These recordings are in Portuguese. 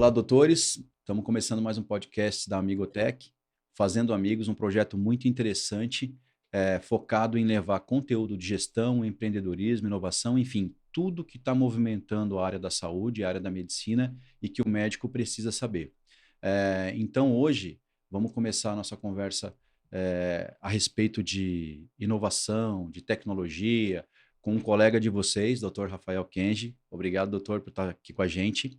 Olá, doutores. Estamos começando mais um podcast da Amigotech, Fazendo Amigos, um projeto muito interessante, focado em levar conteúdo de gestão, empreendedorismo, inovação, enfim, tudo que está movimentando a área da saúde, a área da medicina e que o médico precisa saber. Então, hoje, vamos começar a nossa conversa a respeito de inovação, de tecnologia, com um colega de vocês, Dr. Rafael Kenji. Obrigado, doutor, por estar aqui com a gente.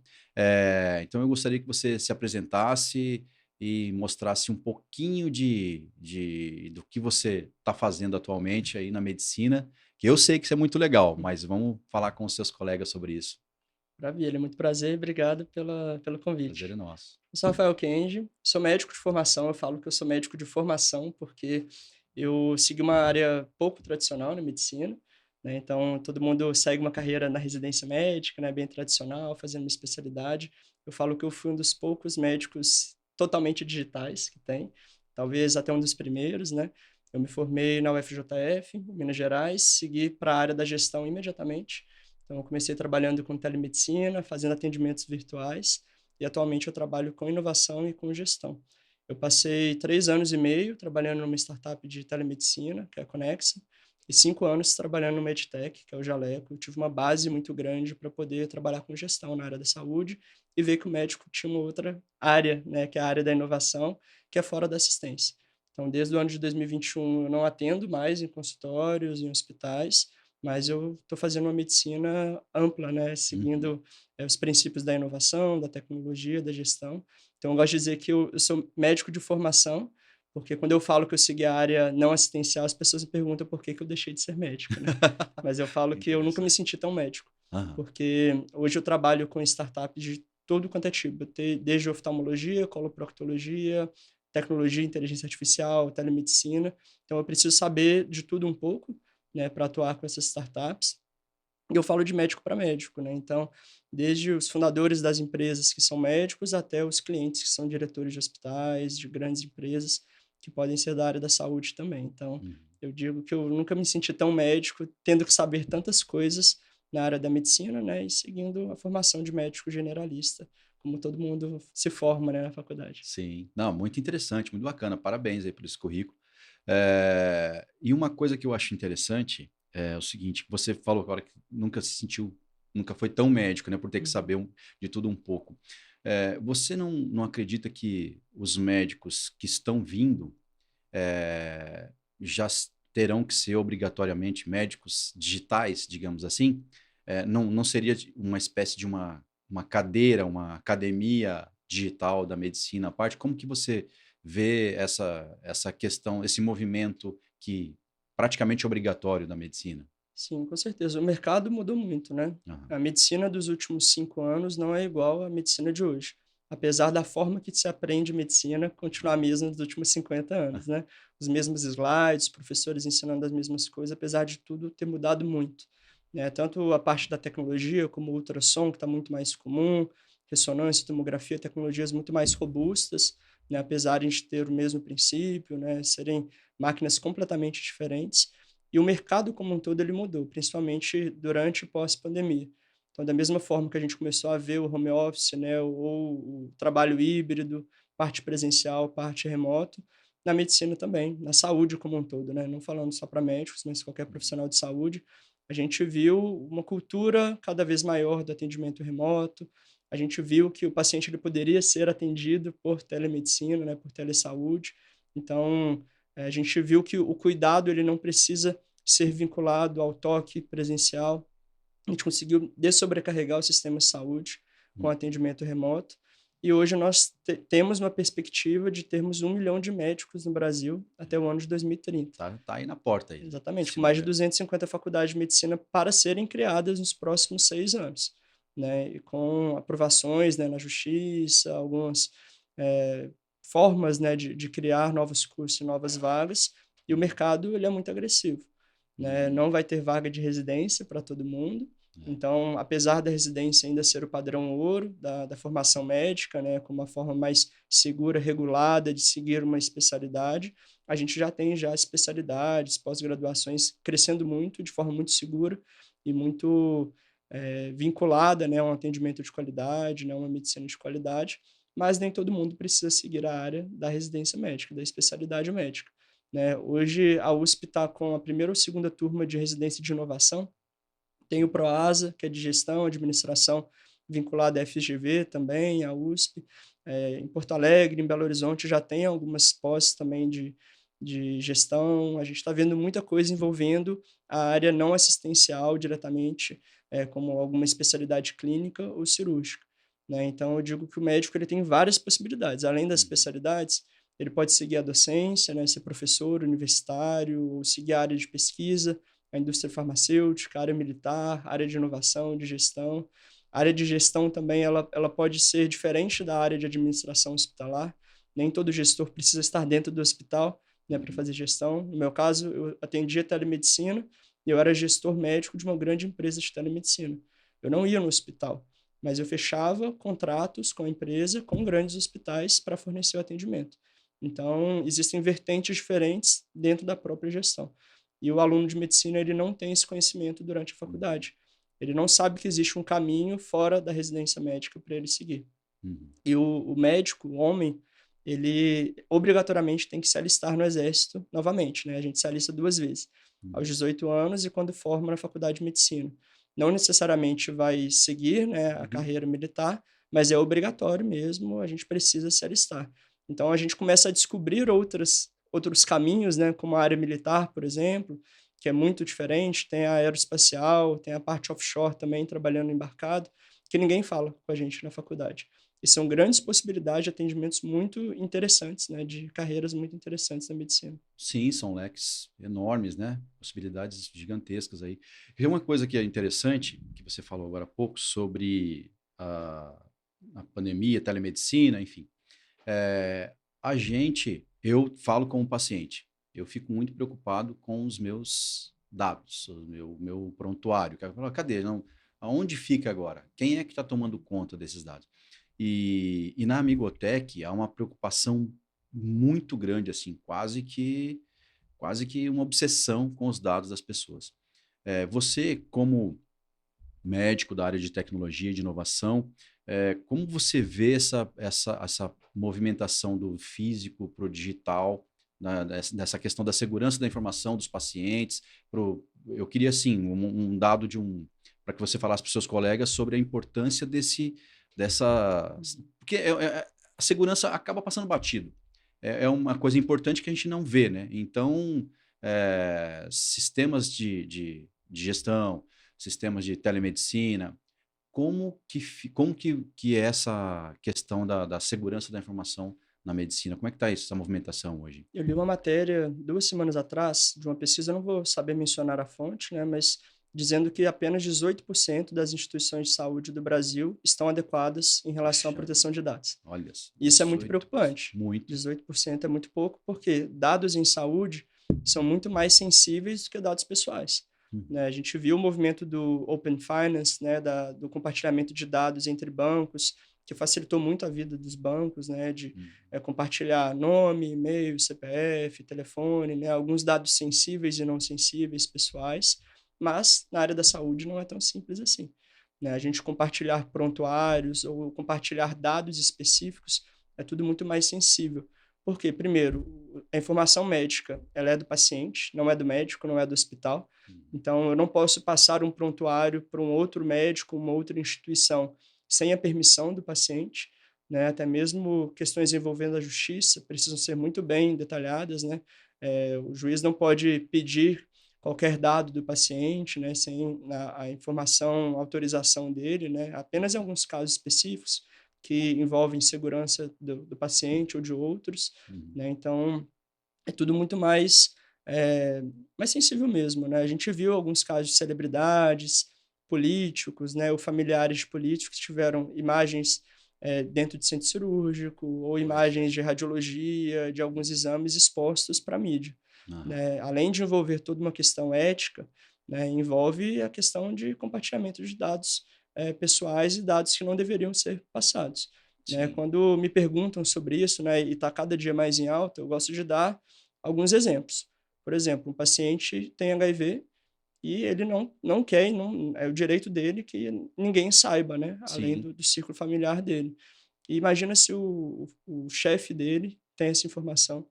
Então, eu gostaria que você se apresentasse e mostrasse um pouquinho do que você está fazendo atualmente aí na medicina, que eu sei que isso é muito legal, mas vamos falar com os seus colegas sobre isso. Maravilha, muito prazer e obrigado pelo Prazer é convite. nosso. Eu sou Rafael Kenji, sou médico de formação, eu falo que eu sou médico de formação porque eu segui uma área pouco tradicional na medicina, né, então todo mundo segue uma carreira na residência médica, né, bem tradicional, fazendo uma especialidade. Eu falo que eu fui um dos poucos médicos totalmente digitais que tem, talvez até um dos primeiros, né. Eu me formei na UFJF, em Minas Gerais, segui para a área da gestão imediatamente. Então, eu comecei trabalhando com telemedicina, fazendo atendimentos virtuais, e atualmente eu trabalho com inovação e com gestão. Eu passei 3 anos e meio trabalhando numa startup de telemedicina, que é a Conexa, e 5 anos trabalhando no Medtech, que é o Jaleco. Eu tive uma base muito grande para poder trabalhar com gestão na área da saúde e ver que o médico tinha uma outra área, né, que é a área da inovação, que é fora da assistência. Então, desde o ano de 2021, eu não atendo mais em consultórios, em hospitais, mas eu estou fazendo uma medicina ampla, né, Uhum. seguindo, os princípios da inovação, da tecnologia, da gestão. Então eu gosto de dizer que eu sou médico de formação, porque quando eu falo que eu segui a área não assistencial, as pessoas me perguntam por que que eu deixei de ser médico, né. Mas eu falo que eu nunca me Interessante. senti tão médico, Aham. porque hoje eu trabalho com startups de todo quanto é tipo, desde oftalmologia, coloproctologia, tecnologia, inteligência artificial, telemedicina. Então eu preciso saber de tudo um pouco, né, para atuar com essas startups. E eu falo de médico para médico, né, então, desde os fundadores das empresas que são médicos, até os clientes que são diretores de hospitais, de grandes empresas, que podem ser da área da saúde também. Então, Uhum. eu digo que eu nunca me senti tão médico, tendo que saber tantas coisas na área da medicina, né, e seguindo a formação de médico generalista, como todo mundo se forma, né, na faculdade. Sim. Não, muito interessante, muito bacana. Parabéns aí por esse currículo. E uma coisa que eu acho interessante é o seguinte: você falou agora que nunca se sentiu, nunca foi tão médico, né, por ter que Uhum. saber de tudo um pouco. Você não acredita que os médicos que estão vindo terão que ser obrigatoriamente médicos digitais, digamos assim? Não seria uma espécie de uma cadeira, uma academia digital da medicina à parte? Como que você vê essa questão, esse movimento que praticamente é obrigatório da medicina? Sim, com certeza. O mercado mudou muito, né? Aham. A medicina dos últimos 5 anos não é igual à medicina de hoje. Apesar da forma que se aprende medicina continuar a mesma dos últimos 50 anos, né? Os mesmos slides, professores ensinando as mesmas coisas, apesar de tudo ter mudado muito, né? Tanto a parte da tecnologia, como o ultrassom, que está muito mais comum, ressonância, tomografia, tecnologias muito mais robustas, né? Apesar de a gente ter o mesmo princípio, né? Serem máquinas completamente diferentes. E o mercado como um todo ele mudou, principalmente durante e pós-pandemia. Então, da mesma forma que a gente começou a ver o home office, né, ou o trabalho híbrido, parte presencial, parte remoto, na medicina também, na saúde como um todo, né, não falando só para médicos, mas qualquer profissional de saúde, a gente viu uma cultura cada vez maior do atendimento remoto, a gente viu que o paciente ele poderia ser atendido por telemedicina, né, por telesaúde. Então, a gente viu que o cuidado ele não precisa ser vinculado ao toque presencial. A gente conseguiu dessobrecarregar o sistema de saúde com atendimento remoto. E hoje nós temos uma perspectiva de termos 1 milhão de médicos no Brasil até o ano de 2030. Tá aí na porta aí, Exatamente, se com não mais de tiver. 250 faculdades de medicina para serem criadas nos próximos 6 anos, né, e com aprovações, né, na justiça, algumas, eh, formas, né, de criar novos cursos e novas vagas, e o Uhum. mercado ele é muito agressivo, né, Uhum. não vai ter vaga de residência para todo mundo, É. então, apesar da residência ainda ser o padrão ouro da formação médica, né, como uma forma mais segura, regulada de seguir uma especialidade, a gente já tem já especialidades, pós-graduações crescendo muito, de forma muito segura e muito vinculada, né, a um atendimento de qualidade, né, uma medicina de qualidade, mas nem todo mundo precisa seguir a área da residência médica, da especialidade médica, né? Hoje a USP está com a primeira ou segunda turma de residência de inovação, tem o PROASA, que é de gestão, administração, vinculado à FGV também, à USP. Em Porto Alegre, em Belo Horizonte, já tem algumas pós também de gestão. A gente está vendo muita coisa envolvendo a área não assistencial diretamente, como alguma especialidade clínica ou cirúrgica, né? Então, eu digo que o médico ele tem várias possibilidades. Além das Uhum. especialidades, ele pode seguir a docência, né, ser professor universitário, ou seguir a área de pesquisa, a indústria farmacêutica, a área militar, a área de inovação, de gestão. A área de gestão também ela pode ser diferente da área de administração hospitalar. Nem todo gestor precisa estar dentro do hospital, né, para Uhum. fazer gestão. No meu caso, eu atendia telemedicina e eu era gestor médico de uma grande empresa de telemedicina. Eu não ia no hospital, mas eu fechava contratos com a empresa, com grandes hospitais, para fornecer o atendimento. Então, existem vertentes diferentes dentro da própria gestão. E o aluno de medicina, ele não tem esse conhecimento durante a Uhum. faculdade. Ele não sabe que existe um caminho fora da residência médica para ele seguir. Uhum. E o médico, o homem, ele obrigatoriamente tem que se alistar no exército novamente, né? A gente se alista 2 vezes, aos Uhum. 18 anos e quando forma na faculdade de medicina. Não necessariamente vai seguir, né, a Uhum. carreira militar, mas é obrigatório mesmo, a gente precisa se alistar. Então a gente começa a descobrir outros caminhos, né, como a área militar, por exemplo, que é muito diferente, tem a aeroespacial, tem a parte offshore também, trabalhando embarcado, que ninguém fala com a gente na faculdade. E são grandes possibilidades de atendimentos muito interessantes, né, de carreiras muito interessantes na medicina. Sim, são leques enormes, né? Possibilidades gigantescas aí. E uma coisa que é interessante, que você falou agora há pouco, sobre a pandemia, telemedicina, enfim. É, eu falo como paciente, eu fico muito preocupado com os meus dados, o meu prontuário. Cadê? Não, aonde fica agora? Quem é que está tomando conta desses dados? E na Amigotech há uma preocupação muito grande, assim, quase que uma obsessão com os dados das pessoas. Você, como médico da área de tecnologia e de inovação, como você vê essa movimentação do físico para o digital, dessa questão da segurança da informação dos pacientes? Eu queria, assim, um dado para que você falasse para os seus colegas sobre a importância dessa. Uhum. Porque a segurança acaba passando batido. É uma coisa importante que a gente não vê, né? Então, sistemas de gestão, sistemas de telemedicina, como que é essa questão da segurança da informação na medicina? Como é que está isso, essa movimentação hoje? Eu li uma matéria 2 semanas atrás de uma pesquisa, eu não vou saber mencionar a fonte, né, mas dizendo que apenas 18% das instituições de saúde do Brasil estão adequadas em relação à Puxa proteção vida, de dados. olha, Isso é muito 18%, preocupante. muito. 18% é muito pouco, porque dados em saúde são muito mais sensíveis do que dados pessoais, Uhum. né? A gente viu o movimento do Open Finance, né, do compartilhamento de dados entre bancos, que facilitou muito a vida dos bancos, né, de Uhum. compartilhar nome, e-mail, CPF, telefone, né, alguns dados sensíveis e não sensíveis pessoais, mas na área da saúde não é tão simples assim, né? A gente compartilhar prontuários ou compartilhar dados específicos é tudo muito mais sensível. Por quê? Primeiro, a informação médica, ela é do paciente, não é do médico, não é do hospital. Uhum. Então, eu não posso passar um prontuário para um outro médico, uma outra instituição, sem a permissão do paciente, né? Até mesmo questões envolvendo a justiça precisam ser muito bem detalhadas, né? O juiz não pode pedir qualquer dado do paciente, né, sem a informação, a autorização dele, né? Apenas em alguns casos específicos que envolvem segurança do paciente ou de outros, Uhum. né? Então, é tudo muito mais sensível mesmo, né? A gente viu alguns casos de celebridades, políticos, né, ou familiares de políticos que tiveram imagens, dentro de centro cirúrgico ou Pois é. imagens de radiologia, de alguns exames expostos para a mídia, Aham. né? Além de envolver toda uma questão ética, né, envolve a questão de compartilhamento de dados, pessoais e dados que não deveriam ser passados, né? Sim. Quando me perguntam sobre isso, né, e está cada dia mais em alta, eu gosto de dar alguns exemplos. Por exemplo, um paciente tem HIV e ele não quer, não, é o direito dele que ninguém saiba, né? Além Sim. do círculo familiar dele. E imagina se o chefe dele tem essa informação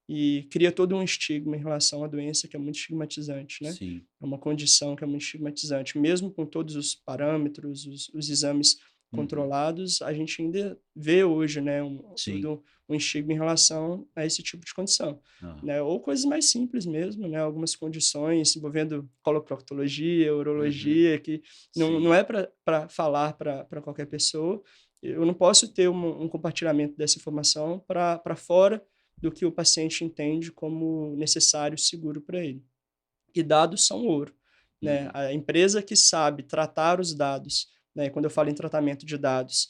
e cria todo um estigma em relação à doença que é muito estigmatizante, né? Sim. É uma condição que é muito estigmatizante. Mesmo com todos os parâmetros, os exames Uhum. controlados, a gente ainda vê hoje, né, Sim. todo um estigma em relação a esse tipo de condição, Aham. né? Ou coisas mais simples mesmo, né? Algumas condições envolvendo coloproctologia, Uhum. urologia, que não Sim. é para falar para qualquer pessoa. Eu não posso ter um compartilhamento dessa informação para fora do que o paciente entende como necessário, seguro para ele. E dados são ouro, né? Uhum. A empresa que sabe tratar os dados, né? Quando eu falo em tratamento de dados,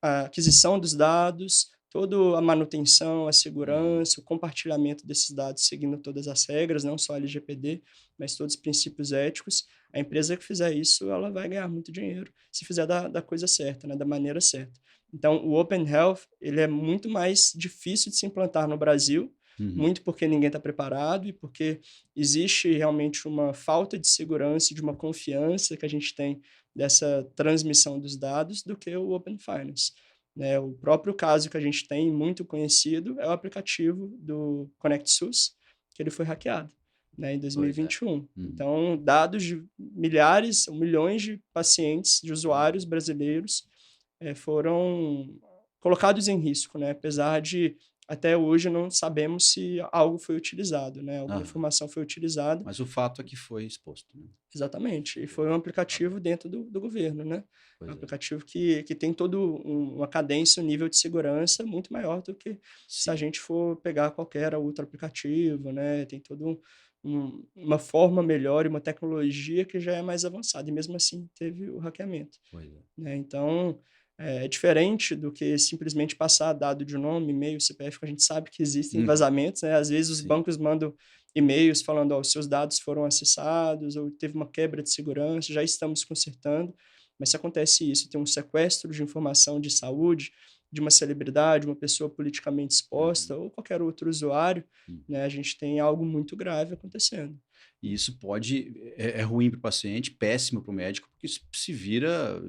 a aquisição dos dados, toda a manutenção, a Uhum. segurança, o compartilhamento desses dados seguindo todas as regras, não só a LGPD, mas todos os princípios éticos. A empresa que fizer isso, ela vai ganhar muito dinheiro, se fizer da coisa certa, né? Da maneira certa. Então, o Open Health, ele é muito mais difícil de se implantar no Brasil, Uhum. muito porque ninguém está preparado e porque existe realmente uma falta de segurança e de uma confiança que a gente tem dessa transmissão dos dados do que o Open Finance, né? O próprio caso que a gente tem, muito conhecido, é o aplicativo do Connect SUS, que ele foi hackeado, né, em Pois é. 2021. Uhum. Então, dados de milhares ou milhões de pacientes, de usuários brasileiros, foram colocados em risco, né? Apesar de até hoje não sabemos se algo foi utilizado, né? Alguma Aham. informação foi utilizada. Mas o fato é que foi exposto, né? Exatamente. E Foi foi um colocado. aplicativo dentro do governo, né? É um Pois é. aplicativo que tem todo uma cadência, um nível de segurança muito maior do que se a Sim. gente for pegar qualquer outro aplicativo, né? Tem todo uma forma melhor e uma tecnologia que já é mais avançada. E mesmo assim teve o hackeamento, Pois é. né? Então, é diferente do que simplesmente passar dado de nome, e-mail, CPF, que a gente sabe que existem Uhum. vazamentos, né? Às vezes os Sim. bancos mandam e-mails falando: "Ó, os seus dados foram acessados", ou teve uma quebra de segurança, já estamos consertando. Mas se acontece isso, tem um sequestro de informação de saúde de uma celebridade, uma pessoa politicamente exposta Uhum. ou qualquer outro usuário, Uhum. né, a gente tem algo muito grave acontecendo. E isso pode é ruim para o paciente, péssimo para o médico, porque isso se vira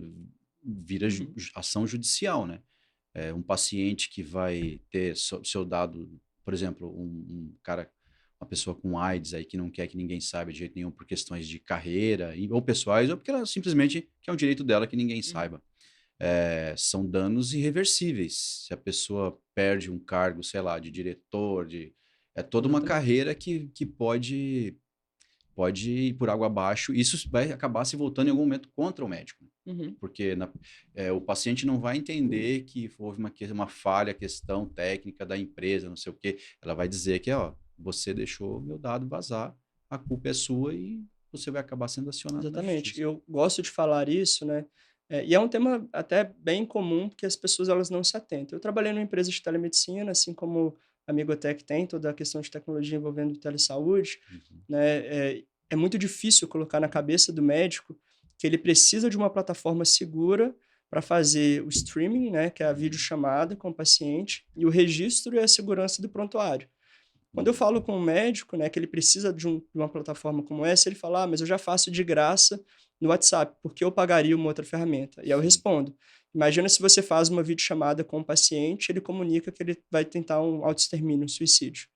Uhum, ação judicial, né. Um paciente que vai ter seu dado, por exemplo, uma pessoa com AIDS aí que não quer que ninguém saiba de jeito nenhum por questões de carreira, ou pessoais, ou porque ela simplesmente que é um direito dela que ninguém uhum. saiba. São danos irreversíveis. Se a pessoa perde um cargo, sei lá, de diretor, é toda uma Exatamente. carreira que pode ir por água abaixo. Isso vai acabar se voltando em algum momento contra o médico, né? Uhum. Porque o paciente não vai entender que houve uma falha, questão técnica da empresa, não sei o quê. Ela vai dizer que, ó, você deixou meu dado vazar, a culpa é sua e você vai acabar sendo acionado na Exatamente. justiça. Eu gosto de falar isso, né, e é um tema até bem comum, porque as pessoas elas não se atentam. Eu trabalhei numa empresa de telemedicina, assim como a Migotech tem, toda a questão de tecnologia envolvendo telesaúde, Uhum, né, é muito difícil colocar na cabeça do médico que ele precisa de uma plataforma segura para fazer o streaming, né, que é a uhum, videochamada com o paciente, e o registro e a segurança do prontuário. Quando eu uhum, falo com o médico, né, que ele precisa de uma plataforma como essa, ele fala: "Ah, mas eu já faço de graça no WhatsApp, por que eu pagaria uma outra ferramenta?" E aí eu sim. respondo: "Imagina se você faz uma videochamada com o paciente, ele comunica que ele vai tentar um autoextermínio, um suicídio,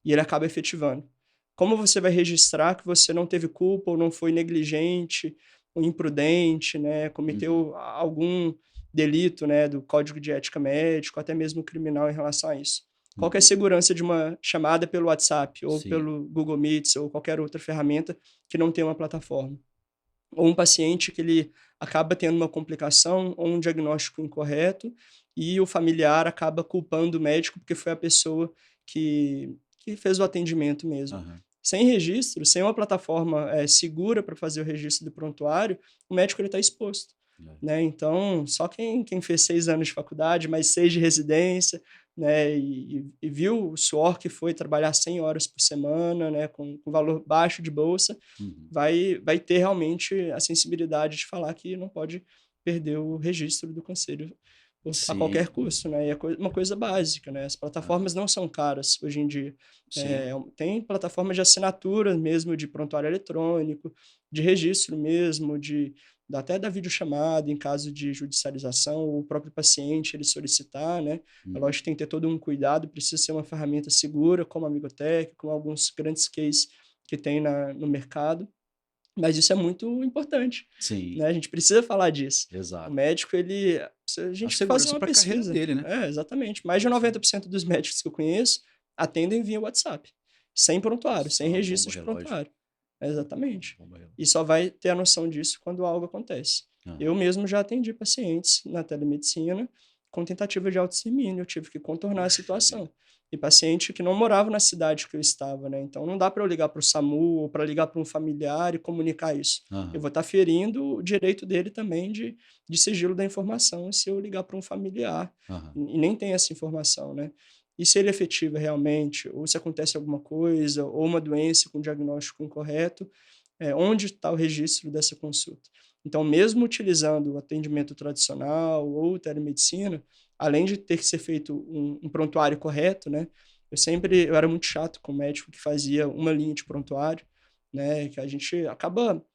e ele acaba efetivando. Como você vai registrar que você não teve culpa ou não foi negligente ou imprudente, né, Uhum, cometeu algum delito, né, do Código de Ética Médico, até mesmo criminal em relação a isso? Qual que é a uhum, segurança de uma chamada pelo WhatsApp ou sim. pelo Google Meets ou qualquer outra ferramenta que não tem uma plataforma? Ou um paciente que ele acaba tendo uma complicação ou um diagnóstico incorreto e o familiar acaba culpando o médico porque foi a pessoa que fez o atendimento mesmo. Aham. Sem registro, sem uma plataforma, segura para fazer o registro do prontuário, o médico ele está exposto, É. né. Então, só quem fez 6 anos de faculdade, mais 6 de residência, né, e viu o suor que foi trabalhar 100 horas por semana, né, com valor baixo de bolsa, Uhum. vai ter realmente a sensibilidade de falar que não pode perder o registro do conselho a qualquer custo, né? E é uma coisa básica, né? As plataformas não são caras hoje em dia. Tem plataformas de assinatura mesmo, de prontuário eletrônico, de registro mesmo, até da videochamada em caso de judicialização, o próprio paciente ele solicitar, né? É lógico que tem que ter todo um cuidado, precisa ser uma ferramenta segura, como a Amigotech, como alguns grandes cases que tem no mercado. Mas isso é muito importante, Sim, né? A gente precisa falar disso. O exato. médico, a A gente fazer segurança uma para a carreira pesquisa. dele, né? Exatamente. Mais de 90% dos médicos que eu conheço atendem via WhatsApp, sem prontuário, sem Só registro bomba de relógio. prontuário. Exatamente. Bomba relógio. E só vai ter a noção disso quando algo acontece. Aham. Eu mesmo já atendi pacientes na telemedicina com tentativa de autoextermínio, eu tive que contornar a Puxa vida. situação. E paciente que não morava na cidade que eu estava, né? Então não dá para eu ligar para o SAMU ou para ligar para um familiar e comunicar isso. Eu Aham. vou estar ferindo o direito dele também de sigilo da informação se eu ligar para um familiar Aham. e nem tem essa informação, né? E se ele é efetivo realmente, ou se acontece alguma coisa, ou uma doença com diagnóstico incorreto, onde está o registro dessa consulta? Então, mesmo utilizando o atendimento tradicional ou telemedicina, além de ter que ser feito um prontuário correto, né? Eu era muito chato com o médico que fazia uma linha de prontuário, né? Que a gente acaba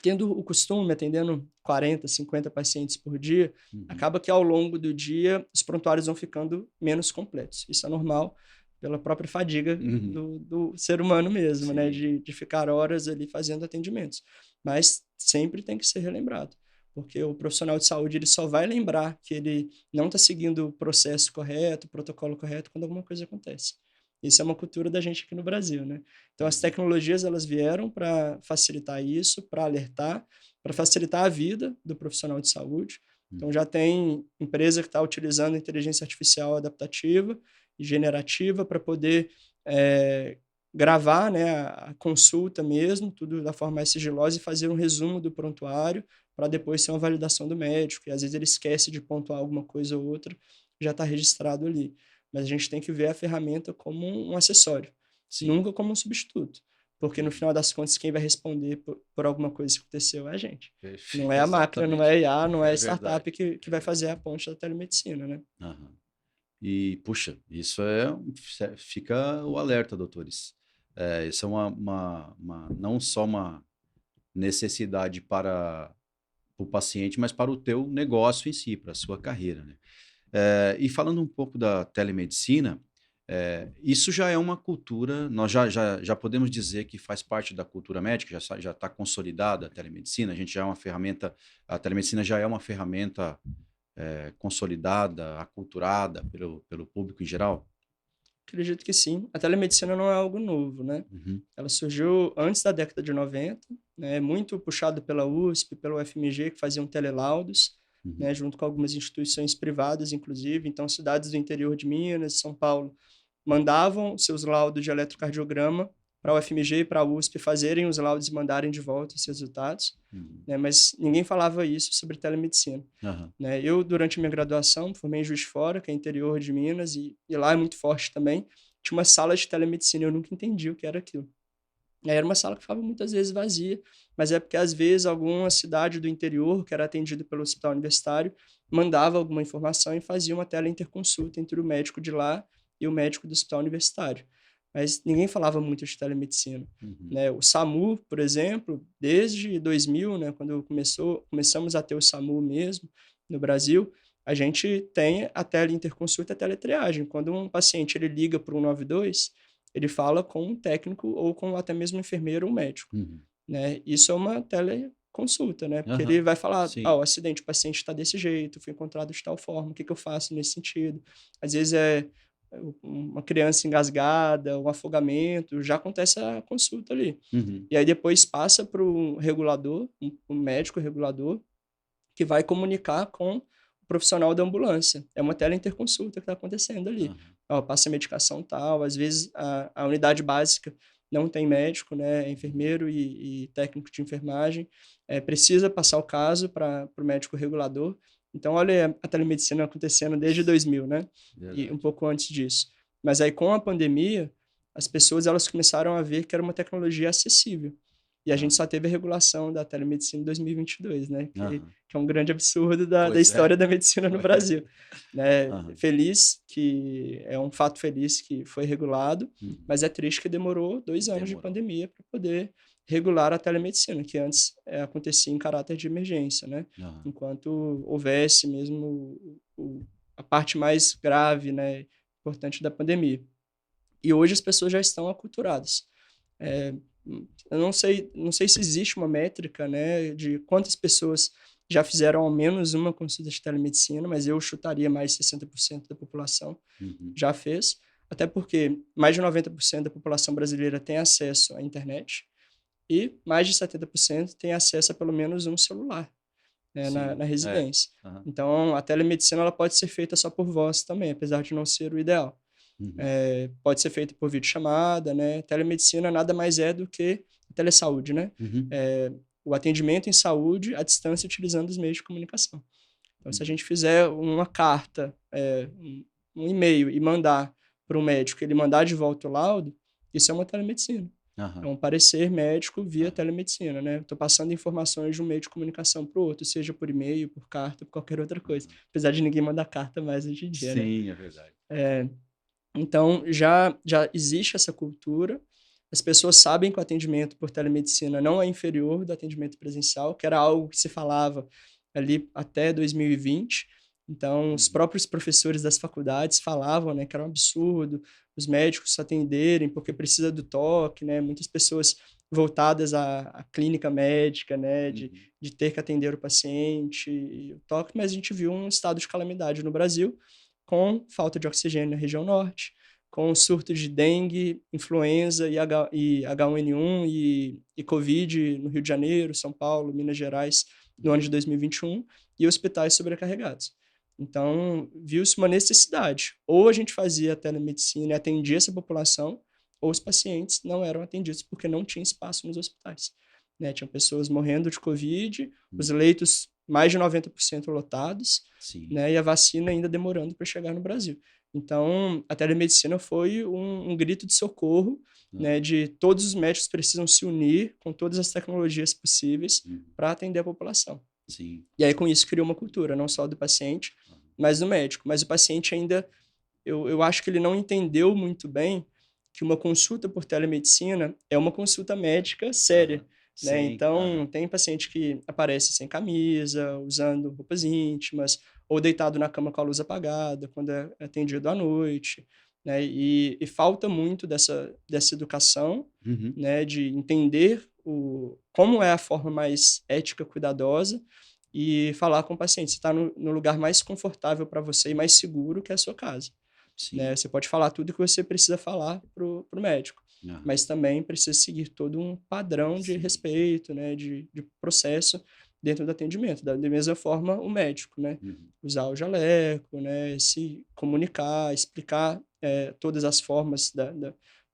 tendo o costume, atendendo 40, 50 pacientes por dia, Uhum. acaba que ao longo do dia os prontuários vão ficando menos completos. Isso é normal pela própria fadiga Uhum. do ser humano mesmo, né? Sim. De ficar horas ali fazendo atendimentos. Mas sempre tem que ser relembrado, porque o profissional de saúde ele só vai lembrar que ele não está seguindo o processo correto, o protocolo correto, quando alguma coisa acontece. Isso é uma cultura da gente aqui no Brasil, né? Então, as Uhum. tecnologias elas vieram para facilitar isso, para alertar, para facilitar a vida do profissional de saúde. Então, Uhum. já tem empresa que está utilizando inteligência artificial adaptativa e generativa para poder gravar, né, a consulta mesmo, tudo da forma mais sigilosa e fazer um resumo do prontuário para depois ser uma validação do médico. E às vezes ele esquece de pontuar alguma coisa ou outra, já está registrado ali. Mas a gente tem que ver a ferramenta como um acessório, Sim. nunca como um substituto. Porque no Uhum. final das contas, quem vai responder por alguma coisa que aconteceu é a gente. Não é a máquina, não é Exatamente. a IA, não é a É verdade. startup que É vai fazer verdade. a ponte da telemedicina, né? Aham. E, puxa, isso fica o alerta, doutores. Isso é não só uma necessidade para o paciente, mas para o teu negócio em si, para a sua carreira, né? E falando um pouco da telemedicina, isso já é uma cultura, nós já podemos dizer que faz parte da cultura médica, já está consolidada a telemedicina, a gente já é uma ferramenta, a telemedicina já é uma ferramenta consolidada, aculturada pelo público em geral? Acredito que sim. A telemedicina não é algo novo, né? Uhum. Ela surgiu antes da década de 90, né? Muito puxado pela USP, pelo FMG, que faziam telelaudos, Uhum. né? Junto com algumas instituições privadas, inclusive. Então, cidades do interior de Minas, São Paulo, mandavam seus laudos de eletrocardiograma para o FMG e para a USP fazerem os laudos e mandarem de volta os resultados, Uhum. né? Mas ninguém falava isso sobre telemedicina. Aham. Né? Eu, durante minha graduação, formei em Juiz de Fora, que é interior de Minas, e lá é muito forte também. Tinha uma sala de telemedicina, eu nunca entendi o que era aquilo. Era uma sala que ficava muitas vezes vazia, mas é porque às vezes alguma cidade do interior, que era atendida pelo hospital universitário, mandava alguma informação e fazia uma teleinterconsulta entre o médico de lá e o médico do hospital universitário. Mas ninguém falava muito de telemedicina. Uhum. Né? O SAMU, por exemplo, desde 2000, né, quando começamos a ter o SAMU mesmo no Brasil, a gente tem a teleinterconsulta e a teletriagem. Quando um paciente ele liga para o 192, ele fala com um técnico ou com até mesmo um enfermeiro ou um médico, Uhum. né? Isso é uma teleconsulta, né? Porque ele Aham. vai falar, Sim. o acidente, o paciente está desse jeito, foi encontrado de tal forma, o que que eu faço nesse sentido? Às vezes uma criança engasgada, um afogamento, já acontece a consulta ali. Uhum. E aí depois passa para um regulador, um médico regulador, que vai comunicar com o profissional da ambulância. É uma teleinterconsulta que está acontecendo ali. Aham. Passa a medicação tal, às vezes a unidade básica não tem médico, né, é enfermeiro e técnico de enfermagem, precisa passar o caso para o médico regulador. Então, olha a telemedicina acontecendo desde 2000, né, e um Verdade. pouco antes disso. Mas aí, com a pandemia, as pessoas elas começaram a ver que era uma tecnologia acessível. E a gente só teve a regulação da telemedicina em 2022, né? Aham. Que é um grande absurdo da Pois é. história da medicina no Brasil. Né? Aham. Feliz que é um fato feliz que foi regulado, Uhum. mas é triste que demorou 2 anos de Demorou. pandemia para poder regular a telemedicina, que antes acontecia em caráter de emergência, né? Aham. Enquanto houvesse mesmo a parte mais grave, né, importante da pandemia. E hoje as pessoas já estão aculturadas. É, eu não sei se existe uma métrica, né, de quantas pessoas já fizeram ao menos uma consulta de telemedicina, mas eu chutaria mais de 60% da população Uhum. já fez, até porque mais de 90% da população brasileira tem acesso à internet e mais de 70% tem acesso a pelo menos um celular, né, na, Sim. na É. residência. Aham. Então, a telemedicina ela pode ser feita só por voz também, apesar de não ser o ideal. Uhum. Pode ser feito por videochamada, né? Telemedicina nada mais é do que telesaúde, né? Uhum. É, o atendimento em saúde à distância utilizando os meios de comunicação. Então, se a Uhum. gente fizer uma carta, um e-mail e mandar para o médico, ele mandar de volta o laudo, isso é uma telemedicina. É Aham. um parecer médico via Aham. telemedicina, né? Estou passando informações de um meio de comunicação para o outro, seja por e-mail, por carta, por qualquer outra coisa. Aham. Apesar de ninguém mandar carta mais hoje em dia, né? Sim, é verdade. Então, já existe essa cultura. As pessoas sabem que o atendimento por telemedicina não é inferior do atendimento presencial, que era algo que se falava ali até 2020. Então, os Uhum. próprios professores das faculdades falavam, né, que era um absurdo os médicos atenderem porque precisa do toque, né? Muitas pessoas voltadas à clínica médica, né, Uhum. de ter que atender o paciente e o toque, mas a gente viu um estado de calamidade no Brasil com falta de oxigênio na região norte, com surtos de dengue, influenza e H1N1 e Covid no Rio de Janeiro, São Paulo, Minas Gerais, no ano de 2021, e hospitais sobrecarregados. Então, viu-se uma necessidade. Ou a gente fazia a telemedicina e atendia essa população, ou os pacientes não eram atendidos porque não tinha espaço nos hospitais. Né? Tinham pessoas morrendo de Covid, os Uhum. leitos mais de 90% lotados, Sim. né? E a vacina ainda demorando para chegar no Brasil. Então, a telemedicina foi um grito de socorro, né? Aham. De todos os médicos precisam se unir com todas as tecnologias possíveis Uhum. para atender a população. Sim. E aí, com isso, criou uma cultura, não só do paciente, Aham. mas do médico. Mas o paciente ainda, eu acho que ele não entendeu muito bem que uma consulta por telemedicina é uma consulta médica séria, Aham. né? Sim. Então, Aham. tem paciente que aparece sem camisa, usando roupas íntimas, ou deitado na cama com a luz apagada, quando é atendido à noite, né? E falta muito dessa educação, Uhum. né? De entender como é a forma mais ética, cuidadosa, e falar com o paciente. Você está no lugar mais confortável para você e mais seguro, que é a sua casa, né? Sim. Você pode falar tudo que você precisa falar pro médico, Aham. mas também precisa seguir todo um padrão de Sim. respeito, né, de processo dentro do atendimento. Da mesma forma, o médico, né? Uhum. Usar o jaleco, né? Se comunicar, explicar todas as formas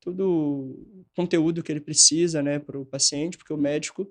todo o conteúdo que ele precisa, né, para o paciente, porque o Uhum. médico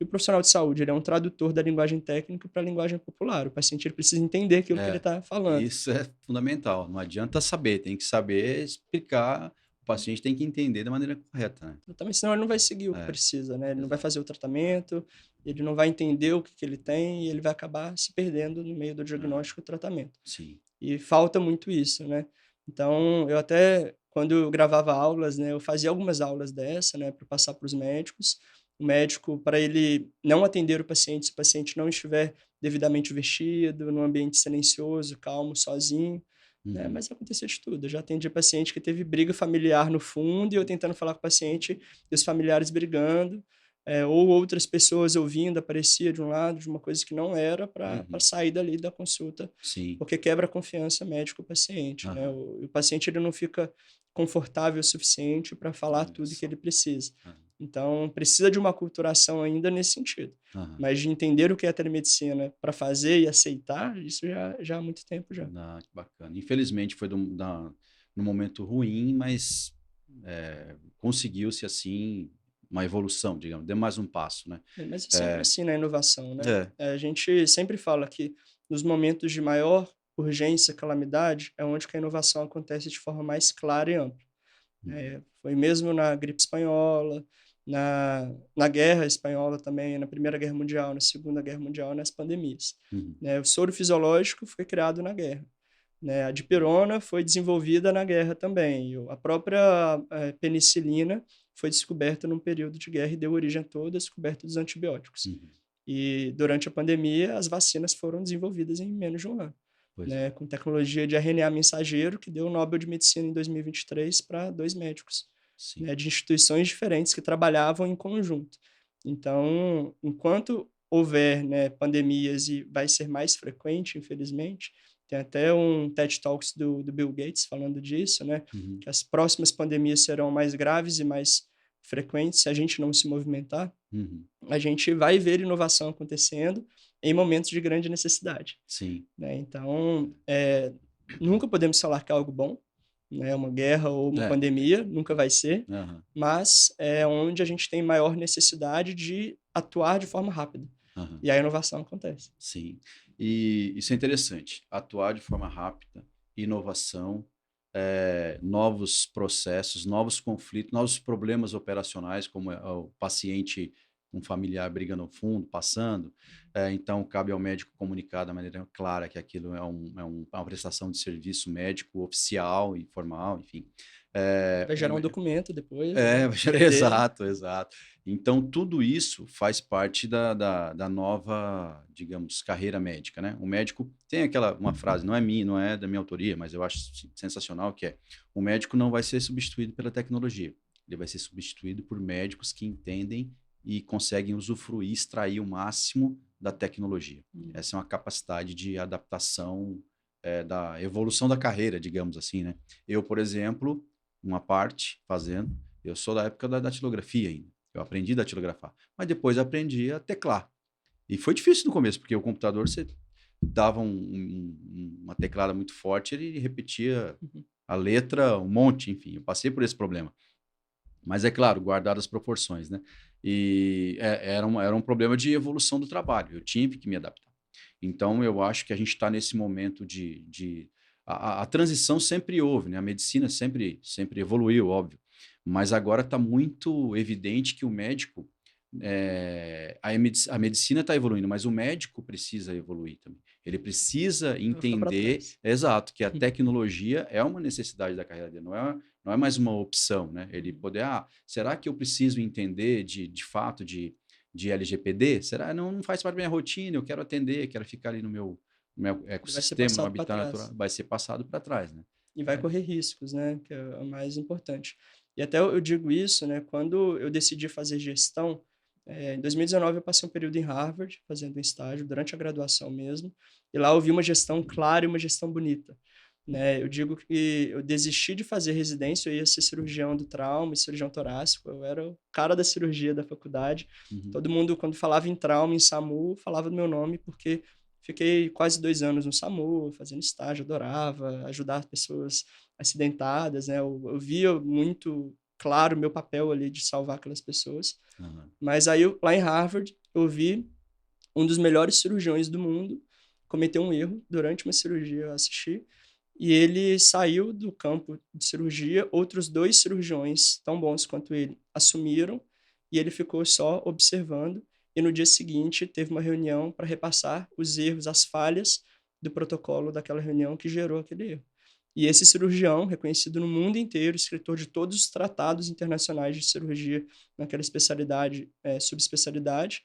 e o profissional de saúde, ele é um tradutor da linguagem técnica para a linguagem popular. O paciente ele precisa entender aquilo que ele É, está falando. isso é fundamental. Não adianta saber, tem que saber explicar. O paciente tem que entender da maneira correta, né? Também, senão ele não vai seguir o que É, precisa, né? Ele não vai exato. fazer o tratamento, ele não vai entender o que que ele tem e ele vai acabar se perdendo no meio do Aham. diagnóstico e tratamento. Sim. E falta muito isso, né? Então, eu até, quando eu gravava aulas, né, eu fazia algumas aulas dessa, né, para passar para os médicos. O médico, para ele não atender o paciente se o paciente não estiver devidamente vestido, num ambiente silencioso, calmo, sozinho, né? Uhum. Mas acontecia de tudo. Eu já atendi paciente que teve briga familiar no fundo e eu tentando falar com o paciente e os familiares brigando, ou outras pessoas ouvindo, aparecia de um lado, de uma coisa que não era para Uhum. sair dali da consulta, Sim. porque quebra a confiança médico-paciente, né? Aham. O paciente ele não fica confortável o suficiente para falar Olha tudo que só. ele precisa. Aham. Então, precisa de uma aculturação ainda nesse sentido. Aham. Mas de entender o que é a telemedicina para fazer e aceitar, isso já há muito tempo já. Ah, que bacana. Infelizmente foi num momento ruim, mas conseguiu-se assim uma evolução, digamos, deu mais um passo, né? Mas é sempre É, assim na inovação, né? é. A gente sempre fala que nos momentos de maior urgência, calamidade, é onde que a inovação acontece de forma mais clara e ampla. Uhum. Foi mesmo na gripe espanhola, na Guerra Espanhola também, na Primeira Guerra Mundial, na Segunda Guerra Mundial, nas pandemias. Uhum. Né? O soro fisiológico foi criado na guerra. Né? A dipirona foi desenvolvida na guerra também. A própria penicilina foi descoberta num período de guerra e deu origem a toda a descoberta dos antibióticos. Uhum. E durante a pandemia, as vacinas foram desenvolvidas em menos de um ano. Né? Com tecnologia de RNA mensageiro, que deu o Nobel de Medicina em 2023 para 2 médicos, né? De instituições diferentes que trabalhavam em conjunto. Então, enquanto houver, né, pandemias e vai ser mais frequente, infelizmente, tem até um TED Talks do Bill Gates falando disso, né? Uhum. Que as próximas pandemias serão mais graves e mais frequentes se a gente não se movimentar. Uhum. A gente vai ver inovação acontecendo em momentos de grande necessidade. Sim. Né? Então, nunca podemos falar que é algo bom, né? Uma guerra ou uma pandemia, nunca vai ser, Uhum. mas é onde a gente tem maior necessidade de atuar de forma rápida. Uhum. E a inovação acontece. Sim. E isso é interessante. Atuar de forma rápida, inovação, novos processos, novos conflitos, novos problemas operacionais, como o paciente, um familiar briga no fundo, passando. Então, cabe ao médico comunicar da maneira clara que aquilo é uma prestação de serviço médico oficial e formal, enfim. Vai gerar um documento depois. Exato, exato. Então, tudo isso faz parte da nova, digamos, carreira médica, né? O médico tem uma frase, não é minha, não é da minha autoria, mas eu acho sensacional, que é: o médico não vai ser substituído pela tecnologia, ele vai ser substituído por médicos que entendem e conseguem usufruir, extrair o máximo da tecnologia. Essa é uma capacidade de adaptação, da evolução da carreira, digamos assim, né? Eu, por exemplo, uma parte fazendo, eu sou da época da datilografia ainda. Eu aprendi a datilografar, mas depois aprendi a teclar. E foi difícil no começo, porque o computador, você dava uma teclada muito forte, ele repetia a letra um monte, enfim, eu passei por esse problema. Mas é claro, guardado as proporções, né? E era um problema de evolução do trabalho, eu tive que me adaptar. Então, eu acho que a gente está nesse momento a transição sempre houve, né? A medicina sempre evoluiu, óbvio. Mas agora está muito evidente que o médico, a medicina está evoluindo, mas o médico precisa evoluir também. Ele precisa entender, exato, que a tecnologia é uma necessidade da carreira dele, não é mais uma opção, né? Ele poder, será que eu preciso entender de fato de LGPD? Será? Não faz parte da minha rotina, eu quero atender, quero ficar ali no meu ecossistema, no habitat natural, vai ser passado para trás, né? E vai correr riscos, né? Que é o mais importante. E até eu digo isso, né? Quando eu decidi fazer gestão, em 2019 eu passei um período em Harvard, fazendo um estágio, durante a graduação mesmo, e lá eu vi uma gestão clara e uma gestão bonita. Né? Eu digo que eu desisti de fazer residência, eu ia ser cirurgião do trauma e cirurgião torácico, eu era o cara da cirurgia da faculdade. Uhum. Todo mundo, quando falava em trauma, em SAMU, falava do meu nome, porque fiquei quase 2 anos no SAMU, fazendo estágio, adorava ajudar pessoas acidentadas, né? Eu via muito claro o meu papel ali de salvar aquelas pessoas. Uhum. Mas aí, lá em Harvard, eu vi um dos melhores cirurgiões do mundo cometer um erro durante uma cirurgia, eu assisti, e ele saiu do campo de cirurgia, outros 2 cirurgiões tão bons quanto ele assumiram, e ele ficou só observando, e no dia seguinte teve uma reunião para repassar os erros, as falhas do protocolo daquela reunião que gerou aquele erro. E esse cirurgião, reconhecido no mundo inteiro, escritor de todos os tratados internacionais de cirurgia naquela especialidade, subespecialidade,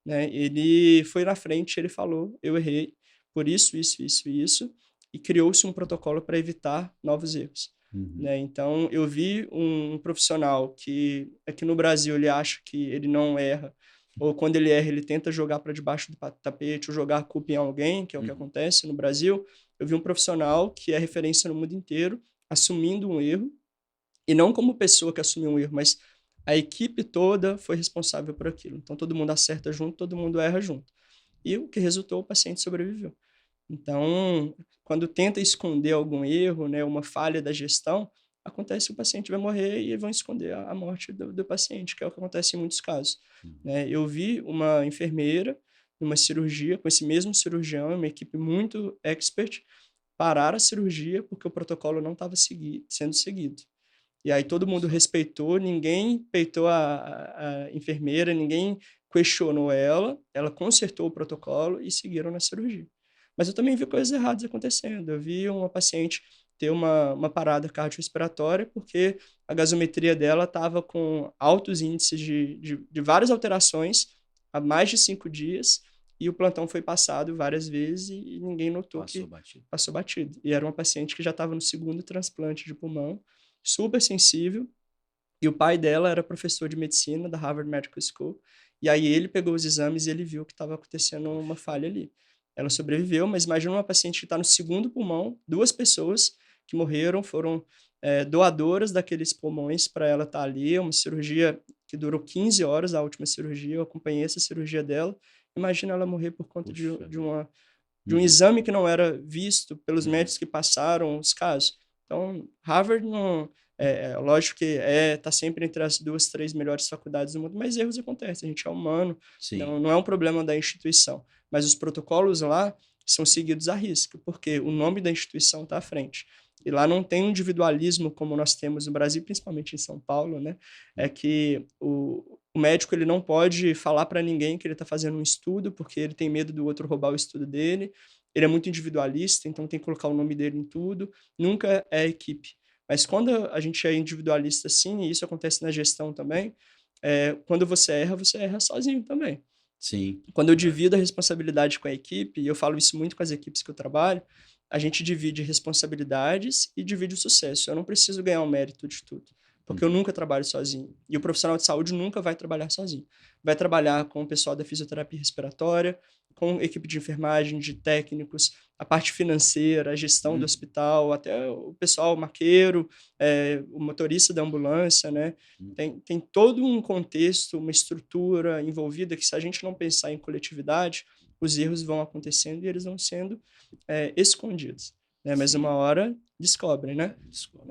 né, ele foi na frente, ele falou: eu errei por isso, isso, isso e isso, e criou-se um protocolo para evitar novos erros. Uhum. Né? Então, eu vi um profissional que aqui no Brasil ele acha que ele não erra, ou quando ele erra, ele tenta jogar para debaixo do tapete ou jogar a culpa em alguém, que é o que acontece no Brasil. Eu vi um profissional que é referência no mundo inteiro, assumindo um erro, e não como pessoa que assumiu um erro, mas a equipe toda foi responsável por aquilo. Então, todo mundo acerta junto, todo mundo erra junto. E o que resultou, o paciente sobreviveu. Então, quando tenta esconder algum erro, né, uma falha da gestão, acontece que o paciente vai morrer e vão esconder a morte do paciente, que é o que acontece em muitos casos. Né? Eu vi uma enfermeira numa cirurgia com esse mesmo cirurgião, uma equipe muito expert, parar a cirurgia porque o protocolo não estava sendo seguido. E aí todo mundo Nossa. respeitou, ninguém peitou a enfermeira, ninguém questionou ela, ela consertou o protocolo e seguiram na cirurgia. Mas eu também vi coisas erradas acontecendo. Eu vi uma paciente ter uma parada cardiorrespiratória porque a gasometria dela estava com altos índices de várias alterações há mais de 5 dias e o plantão foi passado várias vezes e ninguém notou Passou que batido. passou batido. E era uma paciente que já estava no segundo transplante de pulmão, super sensível, e o pai dela era professor de medicina da Harvard Medical School, e aí ele pegou os exames e ele viu que estava acontecendo uma Poxa. falha ali. Ela sobreviveu, mas imagina uma paciente que está no segundo pulmão, 2 pessoas que morreram, foram, doadoras daqueles pulmões para ela estar ali, uma cirurgia que durou 15 horas, a última cirurgia, eu acompanhei essa cirurgia dela. Imagina ela morrer por conta de Puxa de vida. uma de um Uhum, exame que não era visto pelos uhum. médicos que passaram os casos. Então, Harvard não lógico que tá sempre entre as 2, 3 melhores faculdades do mundo, mas erros acontecem, a gente é humano, Sim. não é um problema da instituição. Mas os protocolos lá são seguidos à risca, porque o nome da instituição está à frente. E lá não tem um individualismo como nós temos no Brasil, principalmente em São Paulo, né, é Hum. que o médico ele não pode falar para ninguém que ele está fazendo um estudo, porque ele tem medo do outro roubar o estudo dele. Ele é muito individualista, então tem que colocar o nome dele em tudo. Nunca é equipe. Mas quando a gente é individualista assim, e isso acontece na gestão também, quando você erra sozinho também. Sim, Quando eu verdade. divido a responsabilidade com a equipe, e eu falo isso muito com as equipes que eu trabalho, a gente divide responsabilidades e divide o sucesso. Eu não preciso ganhar o mérito de tudo, porque eu Uhum. nunca trabalho sozinho. E o profissional de saúde nunca vai trabalhar sozinho. Vai trabalhar com o pessoal da fisioterapia respiratória, com equipe de enfermagem, de técnicos, a parte financeira, a gestão do Uhum. hospital, até o pessoal maqueiro, o motorista da ambulância, né? Uhum. Tem todo um contexto, uma estrutura envolvida que, se a gente não pensar em coletividade, os erros vão acontecendo e eles vão sendo escondidos, né? Mas uma Sim. hora descobrem, né? Desculpa.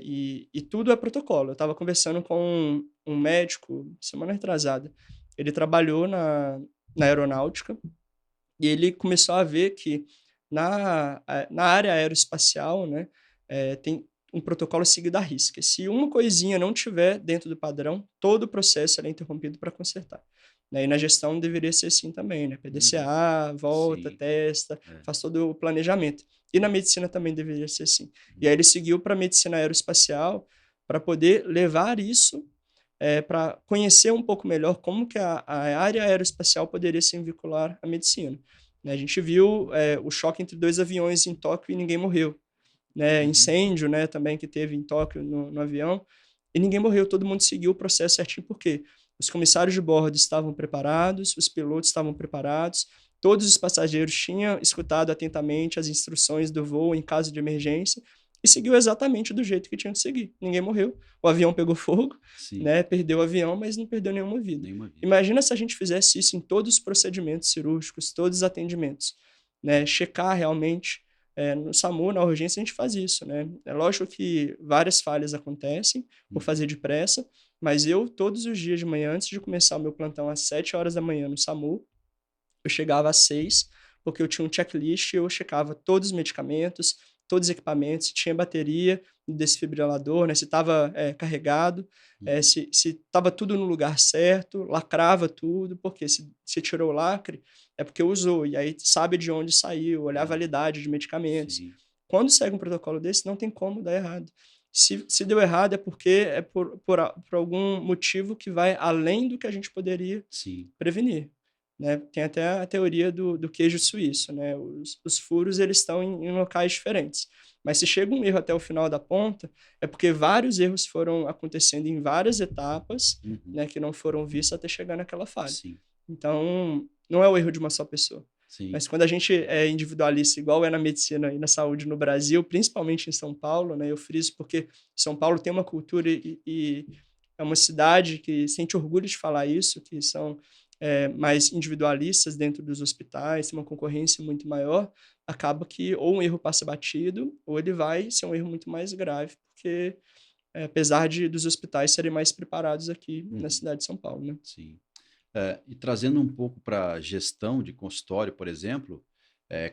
E tudo é protocolo. Eu estava conversando com um médico semana retrasada. Ele trabalhou na aeronáutica e ele começou a ver que na área aeroespacial, né, tem um protocolo seguido à risca. Se uma coisinha não tiver dentro do padrão, todo o processo é interrompido para consertar. Né, e na gestão deveria ser assim também, né? Uhum. PDCA, volta, Sim. testa, É. faz todo o planejamento. E na medicina também deveria ser assim. E aí Uhum. ele seguiu para a medicina aeroespacial para poder levar isso para conhecer um pouco melhor como que a área aeroespacial poderia se vincular à medicina. Né, a gente viu o choque entre 2 aviões em Tóquio e ninguém morreu. Né, Uhum. incêndio, né, também que teve em Tóquio no avião, e ninguém morreu, todo mundo seguiu o processo certinho, porque os comissários de bordo estavam preparados, os pilotos estavam preparados, todos os passageiros tinham escutado atentamente as instruções do voo em caso de emergência e seguiu exatamente do jeito que tinha que seguir. Ninguém morreu, o avião pegou fogo, Sim. né, perdeu o avião, mas não perdeu nenhuma vida. Nenhuma vida. Imagina se a gente fizesse isso em todos os procedimentos cirúrgicos, todos os atendimentos, né, checar realmente no SAMU, na urgência, a gente faz isso, né? É lógico que várias falhas acontecem por Uhum. fazer depressa, mas eu, todos os dias de manhã, antes de começar o meu plantão às 7 horas da manhã no SAMU, eu chegava às 6, porque eu tinha um checklist, eu checava todos os medicamentos, todos os equipamentos, se tinha bateria no desfibrilador, né, se estava carregado, Uhum. se estava tudo no lugar certo, lacrava tudo, porque se tirou o lacre, é porque usou, e aí sabe de onde saiu, olhar a Ah, validade de medicamentos. sim. Quando segue um protocolo desse, não tem como dar errado. Se deu errado é porque é por algum motivo que vai além do que a gente poderia Sim. prevenir, né. Tem até a teoria do queijo suíço, né, os furos eles estão em locais diferentes, mas se chega um erro até o final da ponta, é porque vários erros foram acontecendo em várias etapas, Uhum. né, que não foram vistas até chegar naquela falha. Sim. Então, não é o erro de uma só pessoa. Sim. Mas quando a gente é individualista, igual é na medicina e na saúde no Brasil, principalmente em São Paulo, né, eu friso porque São Paulo tem uma cultura e é uma cidade que sente orgulho de falar isso, que são mais individualistas dentro dos hospitais, tem uma concorrência muito maior, acaba que ou um erro passa batido, ou ele vai ser um erro muito mais grave, porque apesar dos hospitais serem mais preparados aqui na Uhum. cidade de São Paulo, né. Sim. E trazendo um pouco para gestão de consultório, por exemplo,